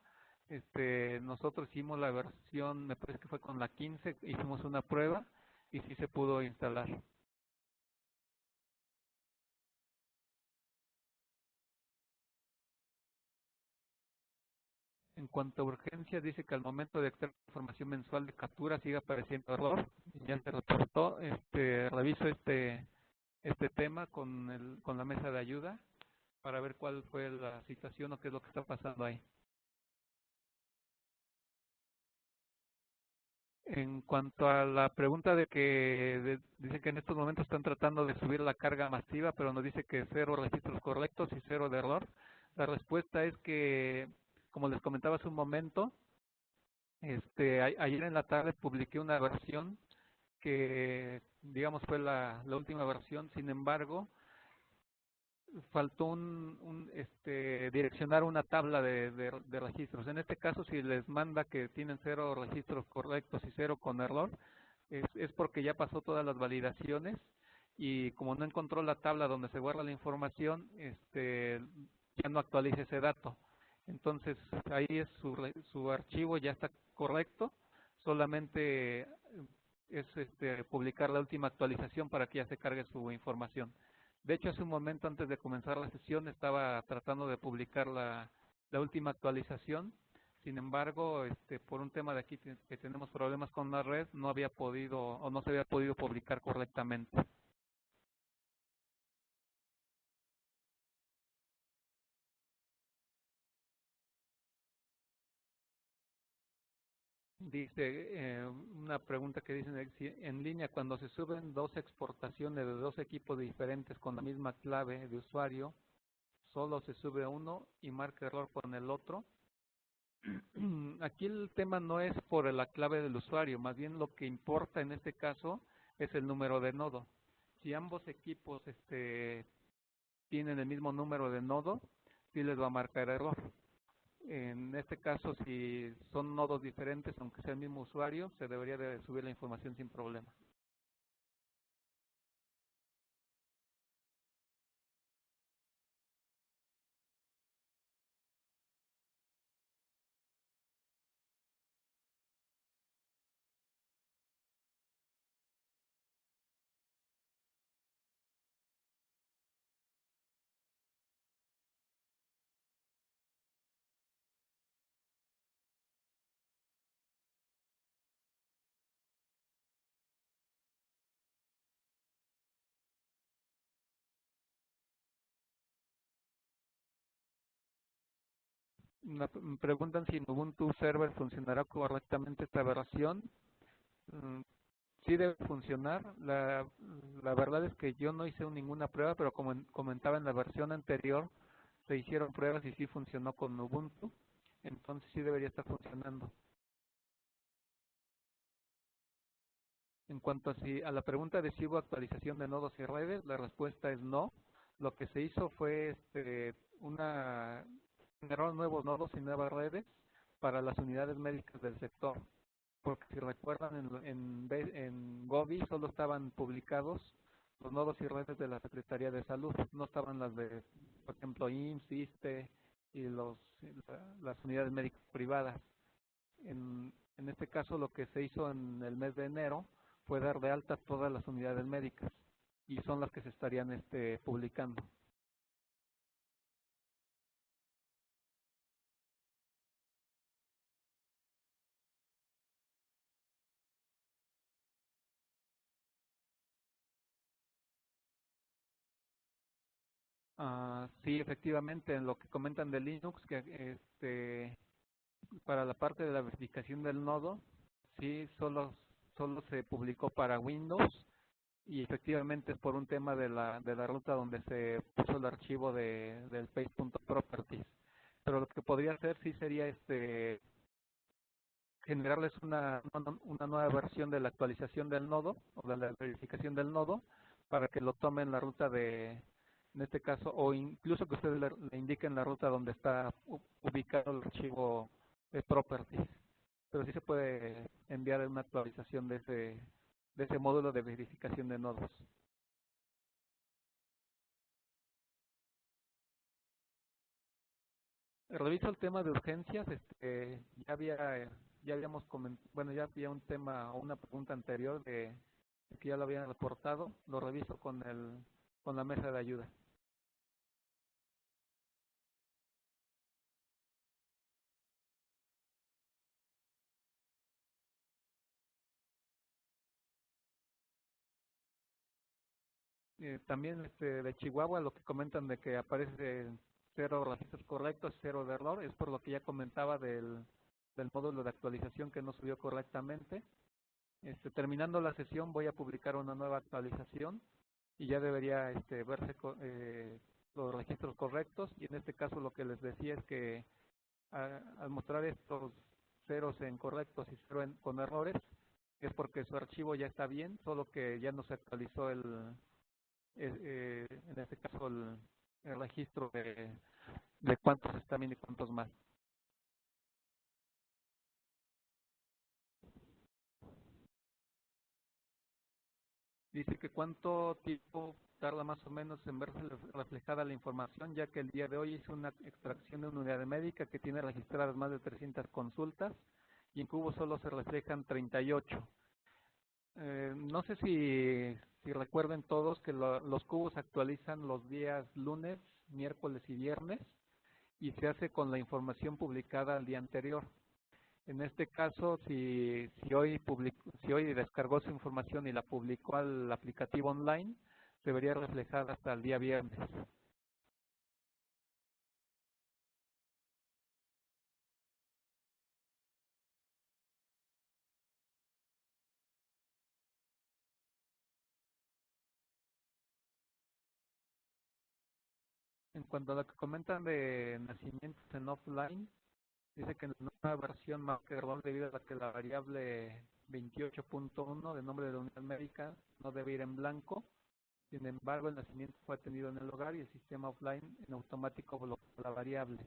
Nosotros hicimos la versión, me parece que fue con la 15, hicimos una prueba y sí se pudo instalar. En cuanto a urgencia, dice que al momento de extraer información mensual de captura sigue apareciendo error. Ya se reportó. Reviso este tema con la mesa de ayuda para ver cuál fue la situación o qué es lo que está pasando ahí. En cuanto a la pregunta de que dice que en estos momentos están tratando de subir la carga masiva, pero nos dice que 0 registros correctos y 0 de error. La respuesta es que, como les comentaba hace un momento, ayer en la tarde publiqué una versión que, digamos, fue la última versión. Sin embargo, faltó direccionar una tabla de registros. En este caso, si les manda que tienen 0 registros correctos y 0 con error, es porque ya pasó todas las validaciones y como no encontró la tabla donde se guarda la información, ya no actualiza ese dato. Entonces, ahí es su archivo ya está correcto, solamente es publicar la última actualización para que ya se cargue su información. De hecho, hace un momento antes de comenzar la sesión estaba tratando de publicar la última actualización. Sin embargo, por un tema de aquí que tenemos problemas con la red, no había podido o no se había podido publicar correctamente. Dice una pregunta que dice en línea, cuando se suben dos exportaciones de dos equipos diferentes con la misma clave de usuario, solo se sube uno y marca error con el otro. Aquí el tema no es por la clave del usuario, más bien lo que importa en este caso es el número de nodo. Si ambos equipos tienen el mismo número de nodo, sí les va a marcar error. En este caso, si son nodos diferentes, aunque sea el mismo usuario, se debería de subir la información sin problema. Me preguntan si en Ubuntu Server funcionará correctamente esta versión. Sí debe funcionar. La verdad es que yo no hice ninguna prueba, pero como comentaba en la versión anterior, se hicieron pruebas y sí funcionó con Ubuntu. Entonces sí debería estar funcionando. En cuanto a la pregunta de si hubo actualización de nodos y redes, la respuesta es no. Lo que se hizo fue generar nuevos nodos y nuevas redes para las unidades médicas del sector. Porque si recuerdan, en Gobi solo estaban publicados los nodos y redes de la Secretaría de Salud, no estaban las de, por ejemplo, IMSS, ISSSTE y las unidades médicas privadas. en este caso lo que se hizo en el mes de enero fue dar de alta todas las unidades médicas y son las que se estarían publicando. Sí, efectivamente, en lo que comentan de Linux, que para la parte de la verificación del nodo, sí, solo se publicó para Windows y efectivamente es por un tema de la ruta donde se puso el archivo del page.properties. Pero lo que podría hacer sí sería generarles una nueva versión de la actualización del nodo o de la verificación del nodo para que lo tomen la ruta en este caso, o incluso que ustedes le indiquen la ruta donde está ubicado el archivo de properties. Pero sí se puede enviar una actualización de ese módulo de verificación de nodos. Reviso el tema de urgencias. Ya había un tema o una pregunta anterior de que ya lo habían reportado. Lo reviso con la mesa de ayuda. También de Chihuahua, lo que comentan de que aparece 0 registros correctos, 0 de error, es por lo que ya comentaba del módulo de actualización que no subió correctamente. Terminando la sesión voy a publicar una nueva actualización y ya debería verse los registros correctos, y en este caso lo que les decía es que al mostrar estos ceros en correctos y 0 con errores es porque su archivo ya está bien, solo que ya no se actualizó en este caso el registro de cuántos están bien y cuántos más. Dice que cuánto tiempo tarda más o menos en verse reflejada la información, ya que el día de hoy hizo una extracción de una unidad médica que tiene registradas más de 300 consultas y en Cubo solo se reflejan 38. No sé si recuerden todos que los cubos se actualizan los días lunes, miércoles y viernes y se hace con la información publicada el día anterior. En este caso, si hoy descargó su información y la publicó al aplicativo online, debería reflejar hasta el día viernes. En cuanto a lo que comentan de nacimientos en offline, dice que en la nueva versión marca error debido a que la variable 28.1 de nombre de la unidad médica no debe ir en blanco. Sin embargo, el nacimiento fue atendido en el hogar y el sistema offline en automático bloqueó la variable.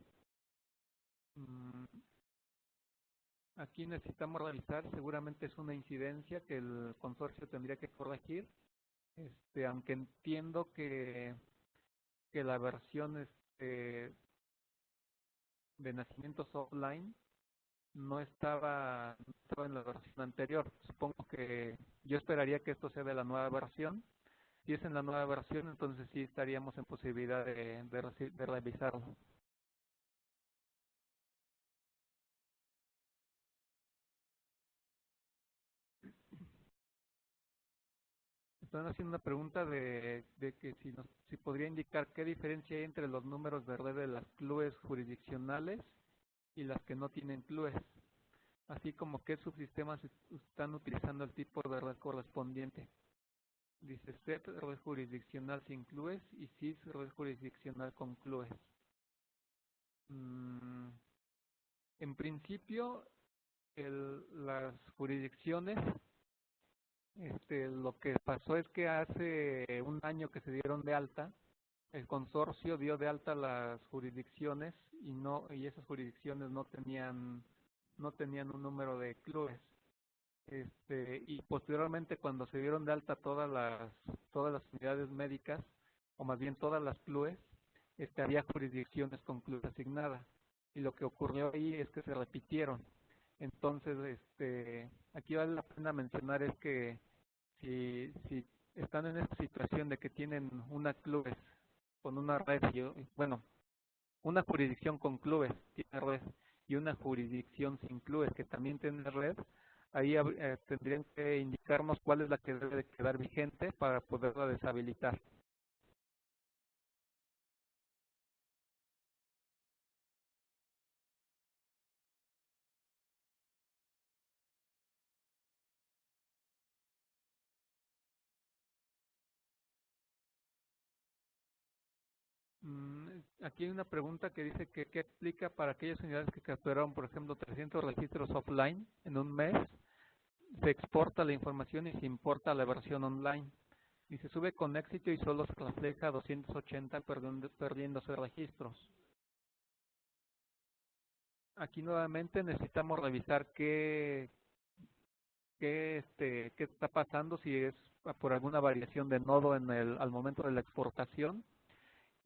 Aquí necesitamos revisar, seguramente es una incidencia que el consorcio tendría que corregir, aunque entiendo que la versión de nacimientos offline no estaba en la versión anterior. Supongo que yo esperaría que esto sea de la nueva versión. Si es en la nueva versión, entonces sí estaríamos en posibilidad de revisarlo. Están haciendo una pregunta de que si podría indicar qué diferencia hay entre los números de red de las CLUES jurisdiccionales y las que no tienen CLUES, así como qué subsistemas están utilizando el tipo de red correspondiente. Dice SET, red jurisdiccional sin CLUES, y SIS, red jurisdiccional con CLUES. En principio, las jurisdicciones, lo que pasó es que hace un año que se dieron de alta, el consorcio dio de alta las jurisdicciones y esas jurisdicciones no tenían un número de CLUES. Y posteriormente, cuando se dieron de alta todas las unidades médicas, o más bien todas las CLUES, había jurisdicciones con CLUES asignadas, y lo que ocurrió ahí es que se repitieron. Entonces, aquí vale la pena mencionar es que si están en esta situación de que tienen una clubes con una red, bueno, una jurisdicción con clubes tiene red y una jurisdicción sin clubes que también tiene red, ahí tendrían que indicarnos cuál es la que debe de quedar vigente para poderla deshabilitar. Aquí hay una pregunta que dice que qué explica para aquellas unidades que capturaron, por ejemplo, 300 registros offline en un mes, se exporta la información y se importa la versión online. Y se sube con éxito y solo se refleja 280 perdiéndose registros. Aquí nuevamente necesitamos revisar qué está pasando, si es por alguna variación de nodo al momento de la exportación.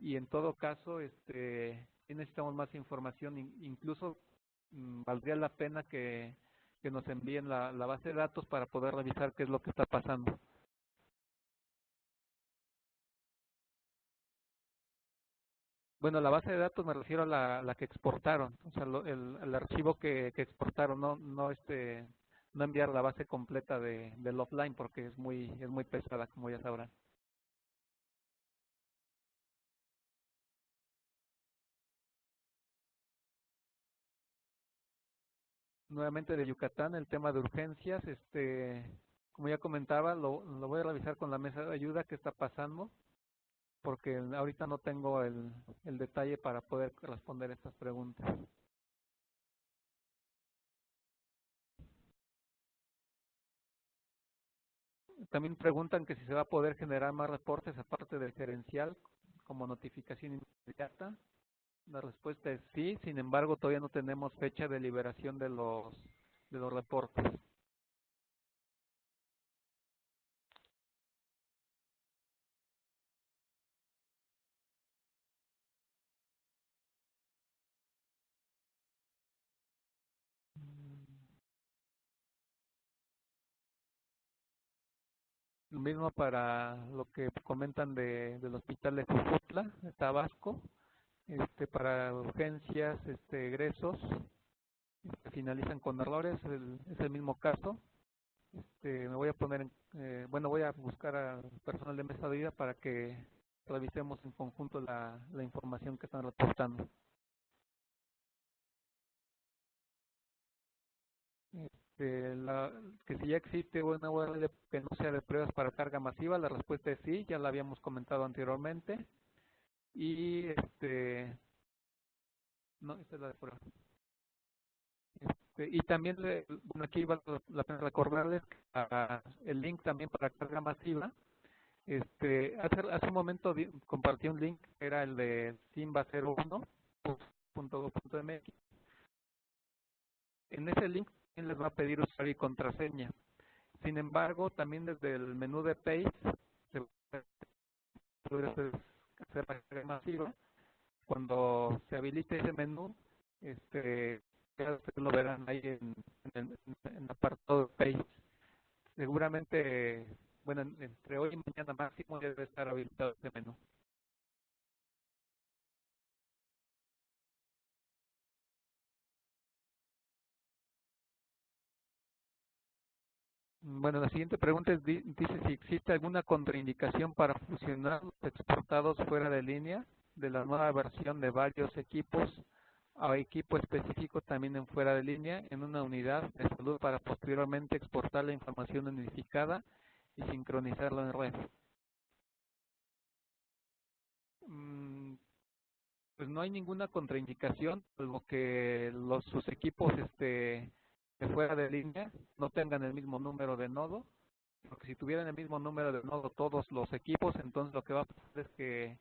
Y en todo caso, si necesitamos más información, incluso valdría la pena que nos envíen la base de datos para poder revisar qué es lo que está pasando. Bueno, la base de datos me refiero a la que exportaron, o sea, el archivo que exportaron, no enviar la base completa del offline porque es muy pesada, como ya sabrán. Nuevamente de Yucatán, el tema de urgencias, como ya comentaba, lo voy a revisar con la mesa de ayuda qué está pasando, porque ahorita no tengo el detalle para poder responder estas preguntas. También preguntan que si se va a poder generar más reportes aparte del gerencial como notificación inmediata. La respuesta es sí, sin embargo todavía no tenemos fecha de liberación de los reportes. Lo mismo para lo que comentan del hospital de Jujutla, de Tabasco, para urgencias, egresos, finalizan con errores, es el mismo caso. Me voy a poner, voy a buscar al personal de mesa de vida para que revisemos en conjunto la información que están reportando. Que si ya existe una URL que no sea de pruebas para carga masiva, la respuesta es sí, ya la habíamos comentado anteriormente. Y no, esta es la de prueba. Y también, bueno, aquí va la pena recordarles que el link también para carga masiva. Hace un momento compartí un link que era el de simba01.gov.mx. En ese link también les va a pedir usuario y contraseña. Sin embargo, también desde el menú de Page se puede hacer la carga masiva. Cuando se habilite ese menú, ya ustedes lo verán ahí en el apartado de Page. Seguramente, bueno, entre hoy y mañana máximo ya debe estar habilitado ese menú. Bueno, la siguiente pregunta dice si existe alguna contraindicación para fusionar los exportados fuera de línea de la nueva versión de varios equipos a equipo específico también en fuera de línea en una unidad de salud para posteriormente exportar la información unificada y sincronizarla en red. Pues no hay ninguna contraindicación, salvo que sus equipos de fuera de línea no tengan el mismo número de nodo, porque si tuvieran el mismo número de nodo todos los equipos, entonces lo que va a pasar es que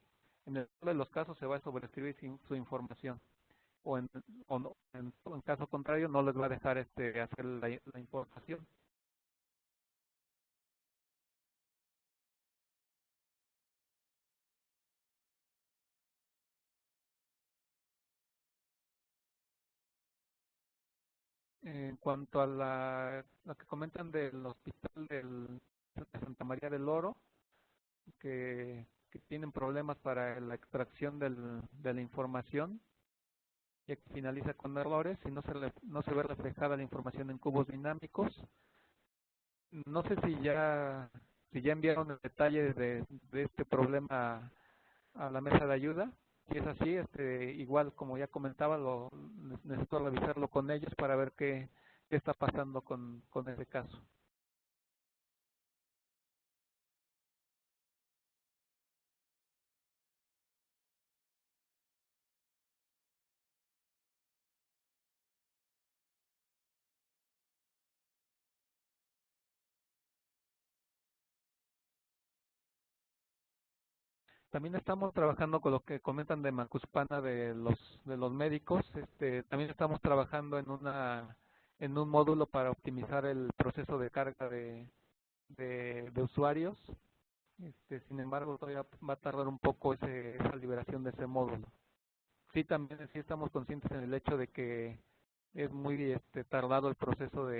en el de los casos se va a sobreescribir su información, o en caso contrario no les va a dejar hacer la importación. En cuanto a lo que comentan del hospital de Santa María del Oro, que tienen problemas para la extracción de la información, ya que finaliza con errores y no se ve reflejada la información en cubos dinámicos. No sé si ya enviaron el detalle de este problema a la mesa de ayuda. Si es así, igual como ya comentaba, necesito revisarlo con ellos para ver qué está pasando con ese caso. También estamos trabajando con lo que comentan de Macuspana de los médicos. También estamos trabajando en un módulo para optimizar el proceso de carga de usuarios. Sin embargo, todavía va a tardar un poco esa liberación de ese módulo. Sí, también sí estamos conscientes en el hecho de que es muy tardado el proceso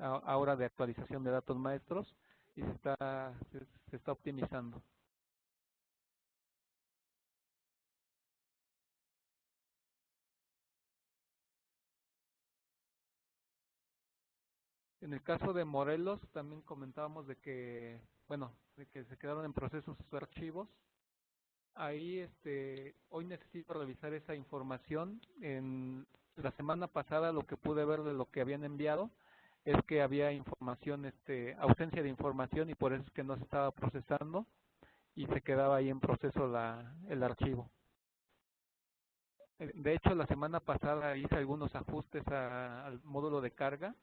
ahora de actualización de datos maestros y se está optimizando. En el caso de Morelos también comentábamos de que se quedaron en proceso sus archivos. Ahí hoy necesito revisar esa información. En la semana pasada lo que pude ver de lo que habían enviado es que había información, ausencia de información, y por eso es que no se estaba procesando y se quedaba ahí en proceso el archivo. De hecho, la semana pasada hice algunos ajustes al módulo de carga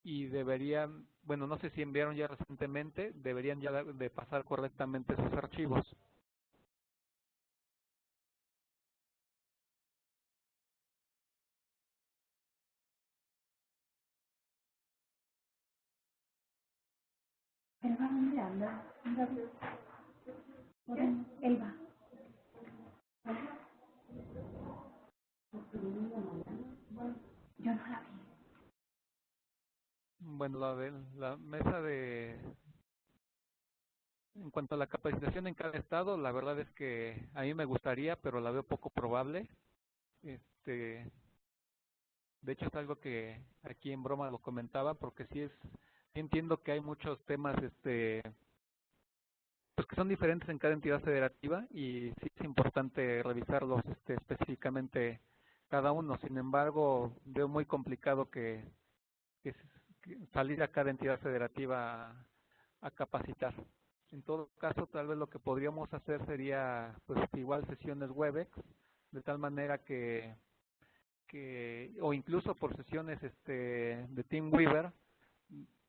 y deberían, bueno, no sé si enviaron ya recientemente, deberían ya de pasar correctamente sus archivos. ¿Elba dónde anda? Elba. Yo no la vi. Bueno, la mesa en cuanto a la capacitación en cada estado, la verdad es que a mí me gustaría, pero la veo poco probable. De hecho es algo que aquí en broma lo comentaba, porque sí entiendo que hay muchos temas pues que son diferentes en cada entidad federativa y sí es importante revisarlos específicamente cada uno. Sin embargo, veo muy complicado que salir a cada entidad federativa a capacitar. En todo caso, tal vez lo que podríamos hacer sería, pues igual sesiones Webex, de tal manera que o incluso por sesiones de TeamWeaver,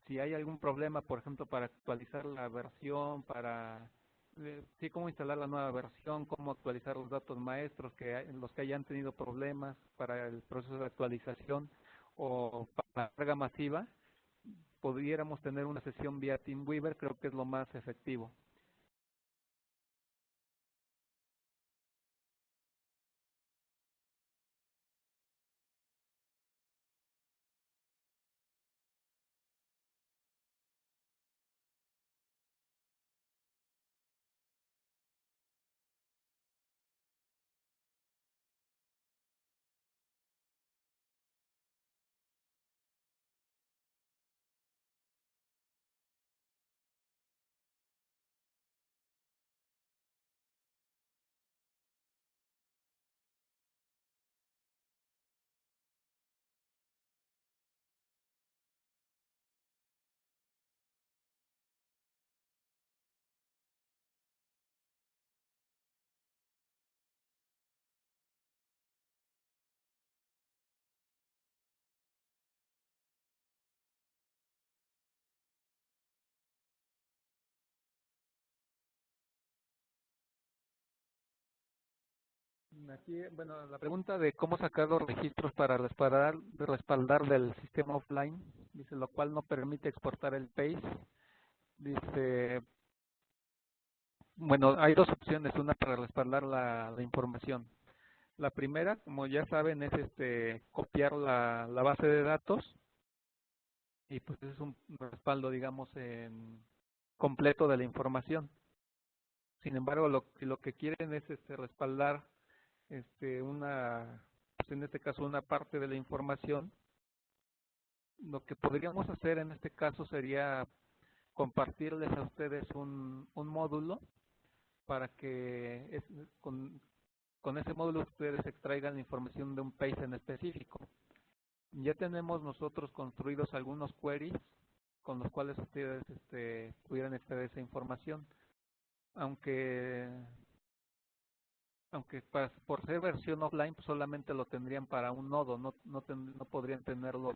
si hay algún problema, por ejemplo, para actualizar la versión, sí, cómo instalar la nueva versión, cómo actualizar los datos maestros, los que hayan tenido problemas para el proceso de actualización o para la carga masiva, pudiéramos tener una sesión vía TeamWeaver, creo que es lo más efectivo. Aquí, bueno, la pregunta de cómo sacar los registros para respaldar del sistema offline, dice, lo cual no permite exportar el PACE. Dice, bueno, hay dos opciones, una para respaldar la información. La primera, como ya saben, es copiar la base de datos, y pues es un respaldo, digamos, completo de la información. Sin embargo, lo que quieren es respaldar pues en este caso una parte de la información. Lo que podríamos hacer en este caso sería compartirles a ustedes un módulo para que con ese módulo ustedes extraigan la información de un page en específico. Ya tenemos nosotros construidos algunos queries con los cuales ustedes pudieran extraer esa información, aunque por ser versión offline pues solamente lo tendrían para un nodo, no podrían tenerlo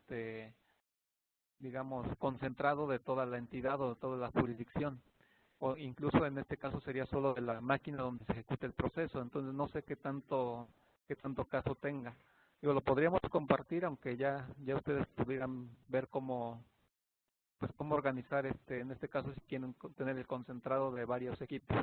digamos concentrado de toda la entidad o de toda la jurisdicción, o incluso en este caso sería solo de la máquina donde se ejecute el proceso. Entonces no sé qué tanto caso tenga. Digo, lo podríamos compartir, aunque ya ustedes pudieran ver cómo organizar en este caso si quieren tener el concentrado de varios equipos.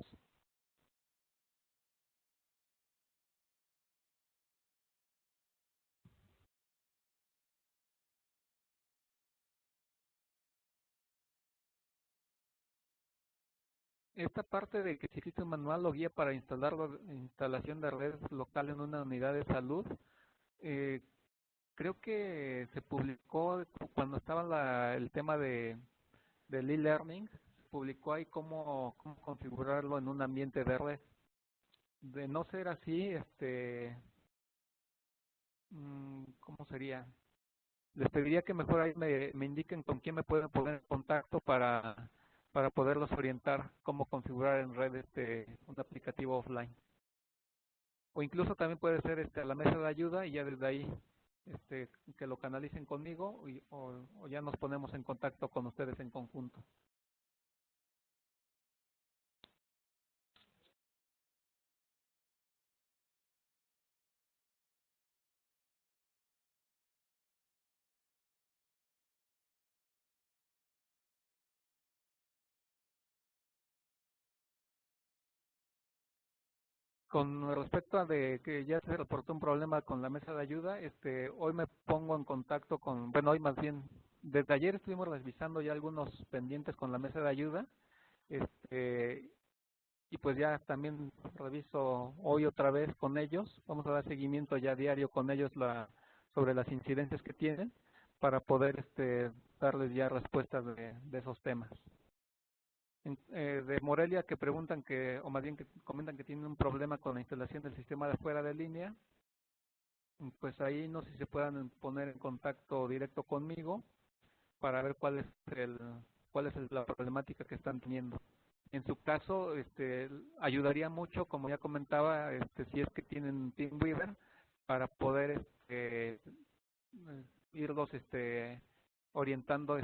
Esta parte de que si existe un manual o guía para instalación de red local en una unidad de salud, creo que se publicó cuando estaba el tema del e-learning, se publicó ahí cómo configurarlo en un ambiente de red. De no ser así, ¿cómo sería? Les pediría que mejor ahí me indiquen con quién me pueden poner en contacto para poderlos orientar cómo configurar en red un aplicativo offline. O incluso también puede ser a la mesa de ayuda, y ya desde ahí que lo canalicen conmigo, o ya nos ponemos en contacto con ustedes en conjunto. Con respecto a de que ya se reportó un problema con la mesa de ayuda, hoy me pongo en contacto hoy más bien, desde ayer estuvimos revisando ya algunos pendientes con la mesa de ayuda, y pues ya también reviso hoy otra vez con ellos. Vamos a dar seguimiento ya diario con ellos sobre las incidencias que tienen, para poder darles ya respuestas de esos temas. De Morelia, que preguntan o más bien que comentan que tienen un problema con la instalación del sistema de fuera de línea, pues ahí no sé si se puedan poner en contacto directo conmigo para ver cuál es la problemática que están teniendo. En su caso, ayudaría mucho, como ya comentaba, si es que tienen TeamViewer, para poder irlos orientando,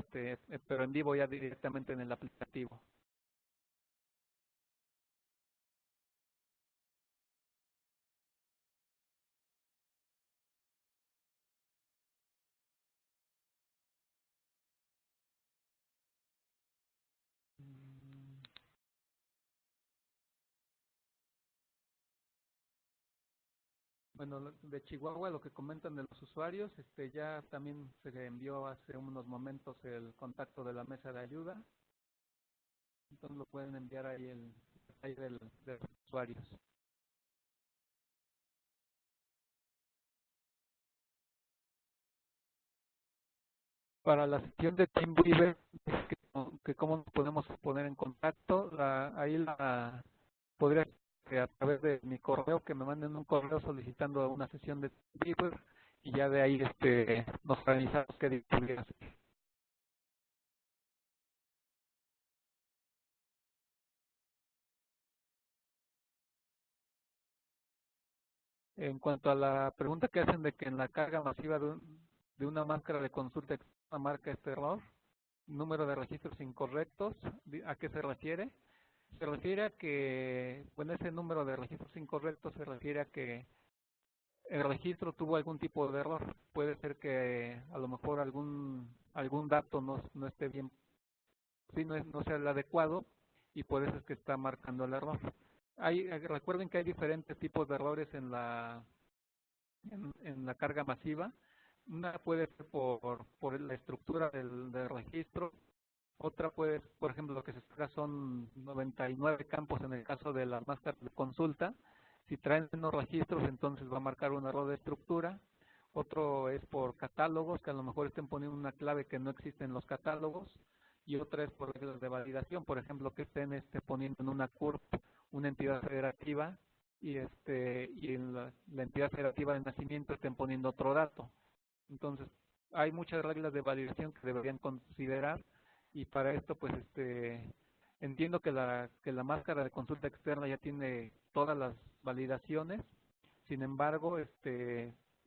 pero en vivo ya directamente en el aplicativo. Bueno, de Chihuahua, lo que comentan de los usuarios, ya también se envió hace unos momentos el contacto de la mesa de ayuda, entonces lo pueden enviar ahí de los usuarios. Para la sesión de TeamViewer, que cómo nos podemos poner en contacto, ahí podría a través de mi correo, que me manden un correo solicitando una sesión de TeamViewer, y ya de ahí nos organizamos qué día pudiera ser. En cuanto a la pregunta que hacen de que en la carga masiva de una máscara de consulta marca este error, número de registros incorrectos, ¿a qué se refiere? Se refiere a que, bueno, ese número de registros incorrectos se refiere a que el registro tuvo algún tipo de error. Puede ser que a lo mejor algún dato no esté bien, sí, no sea el adecuado, y por eso es que está marcando el error. Recuerden que hay diferentes tipos de errores en la en la carga masiva. Una puede ser por la estructura del registro, otra puede, por ejemplo, lo que se saca son 99 campos en el caso de las máscaras de consulta. Si traen menos registros, entonces va a marcar un error de estructura. Otro es por catálogos, que a lo mejor estén poniendo una clave que no existe en los catálogos. Y otra es por reglas de validación, por ejemplo, que estén poniendo en una CURP una entidad federativa y en la entidad federativa de nacimiento estén poniendo otro dato. Entonces, hay muchas reglas de validación que deberían considerar, y para esto pues entiendo que la máscara de consulta externa ya tiene todas las validaciones. Sin embargo,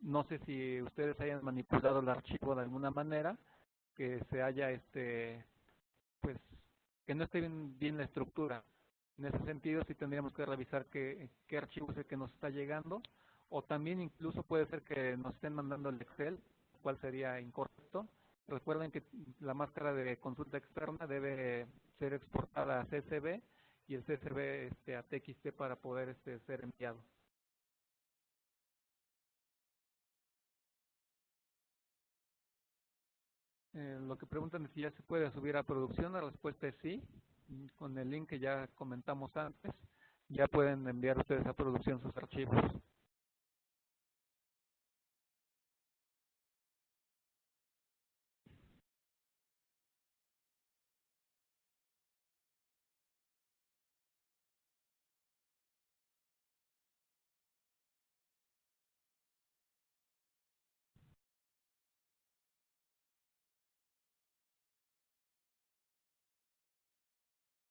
no sé si ustedes hayan manipulado el archivo de alguna manera, que se haya pues que no esté bien la estructura. En ese sentido sí tendríamos que revisar qué archivo es el que nos está llegando, o también incluso puede ser que nos estén mandando el Excel, cuál sería incorrecto. Recuerden que la máscara de consulta externa debe ser exportada a CSV, y el CSV a TXT para poder ser enviado. Lo que preguntan es si ya se puede subir a producción. La respuesta es sí. Con el link que ya comentamos antes, ya pueden enviar ustedes a producción sus archivos.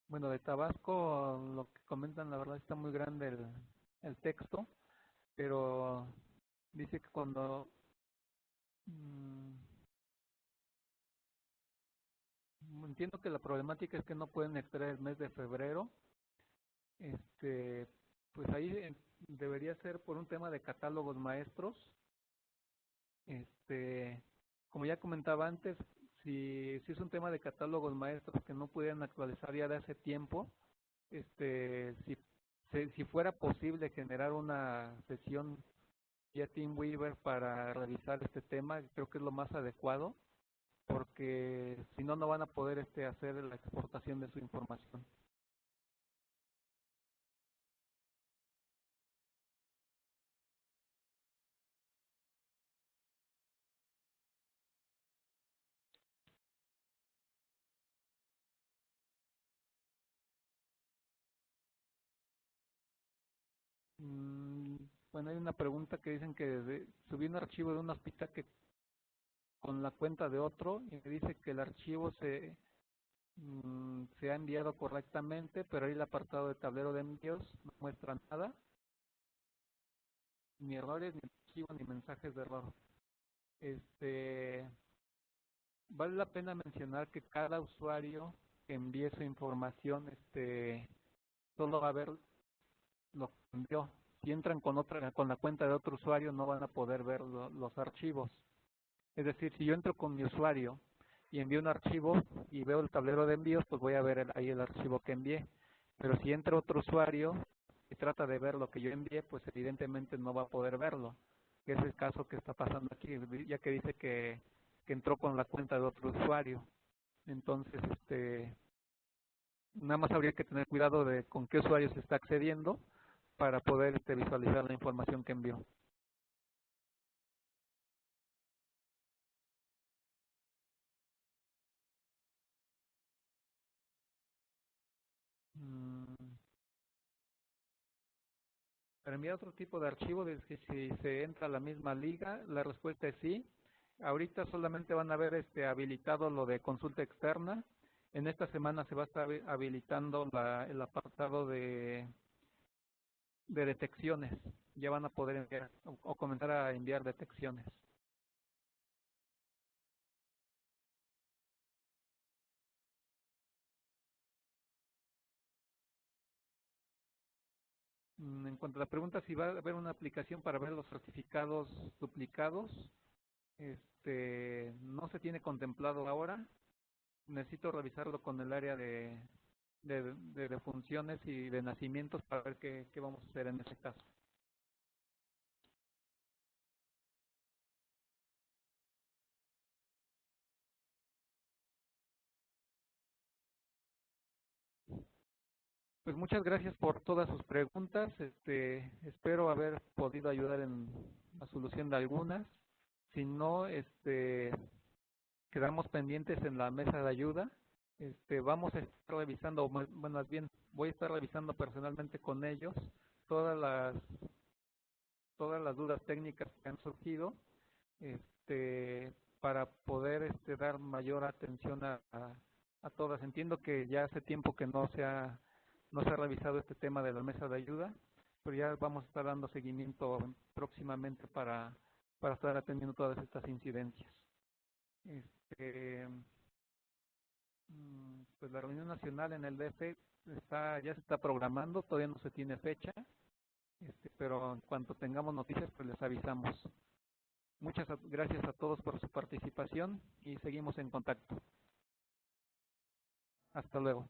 Bueno, de Tabasco, lo que comentan, la verdad está muy grande el texto, pero dice que cuando entiendo que la problemática es que no pueden extraer el mes de febrero. Pues ahí debería ser por un tema de catálogos maestros. Como ya comentaba antes, si es un tema de catálogos maestros que no pudieran actualizar ya de hace tiempo, si fuera posible generar una sesión vía TeamWeaver para revisar este tema, creo que es lo más adecuado, porque si no, no van a poder hacer la exportación de su información. Bueno, hay una pregunta que dicen que subí un archivo de un hospital que con la cuenta de otro, y me dice que el archivo se ha enviado correctamente, pero ahí el apartado de tablero de envíos no muestra nada, ni errores, ni archivo, ni mensajes de error. Vale la pena mencionar que cada usuario que envíe su información, solo va a ver lo que envió. Si entran con la cuenta de otro usuario, no van a poder ver los archivos. Es decir, si yo entro con mi usuario y envío un archivo y veo el tablero de envíos, pues voy a ver ahí el archivo que envié. Pero si entra otro usuario y trata de ver lo que yo envié, pues evidentemente no va a poder verlo. Que es el caso que está pasando aquí, ya que dice que entró con la cuenta de otro usuario. Entonces, nada más habría que tener cuidado de con qué usuario se está accediendo para poder visualizar la información que envió. Para enviar otro tipo de archivo, es que si se entra a la misma liga, la respuesta es sí. Ahorita solamente van a ver habilitado lo de consulta externa. En esta semana se va a estar habilitando el apartado de detecciones. Ya van a poder enviar o comenzar a enviar detecciones. En cuanto a la pregunta si va a haber una aplicación para ver los certificados duplicados, no se tiene contemplado ahora. Necesito revisarlo con el área de funciones y de nacimientos para ver qué vamos a hacer en ese caso. Pues muchas gracias por todas sus preguntas. Espero haber podido ayudar en la solución de algunas. Si no, quedamos pendientes en la mesa de ayuda. Vamos a estar revisando, bueno, más bien voy a estar revisando personalmente con ellos todas las dudas técnicas que han surgido, para poder dar mayor atención a todas. Entiendo que ya hace tiempo que no se ha revisado este tema de la mesa de ayuda, pero ya vamos a estar dando seguimiento próximamente para estar atendiendo todas estas incidencias. Pues la reunión nacional en el DF ya se está programando, todavía no se tiene fecha, pero en cuanto tengamos noticias pues les avisamos. Muchas gracias a todos por su participación y seguimos en contacto. Hasta luego.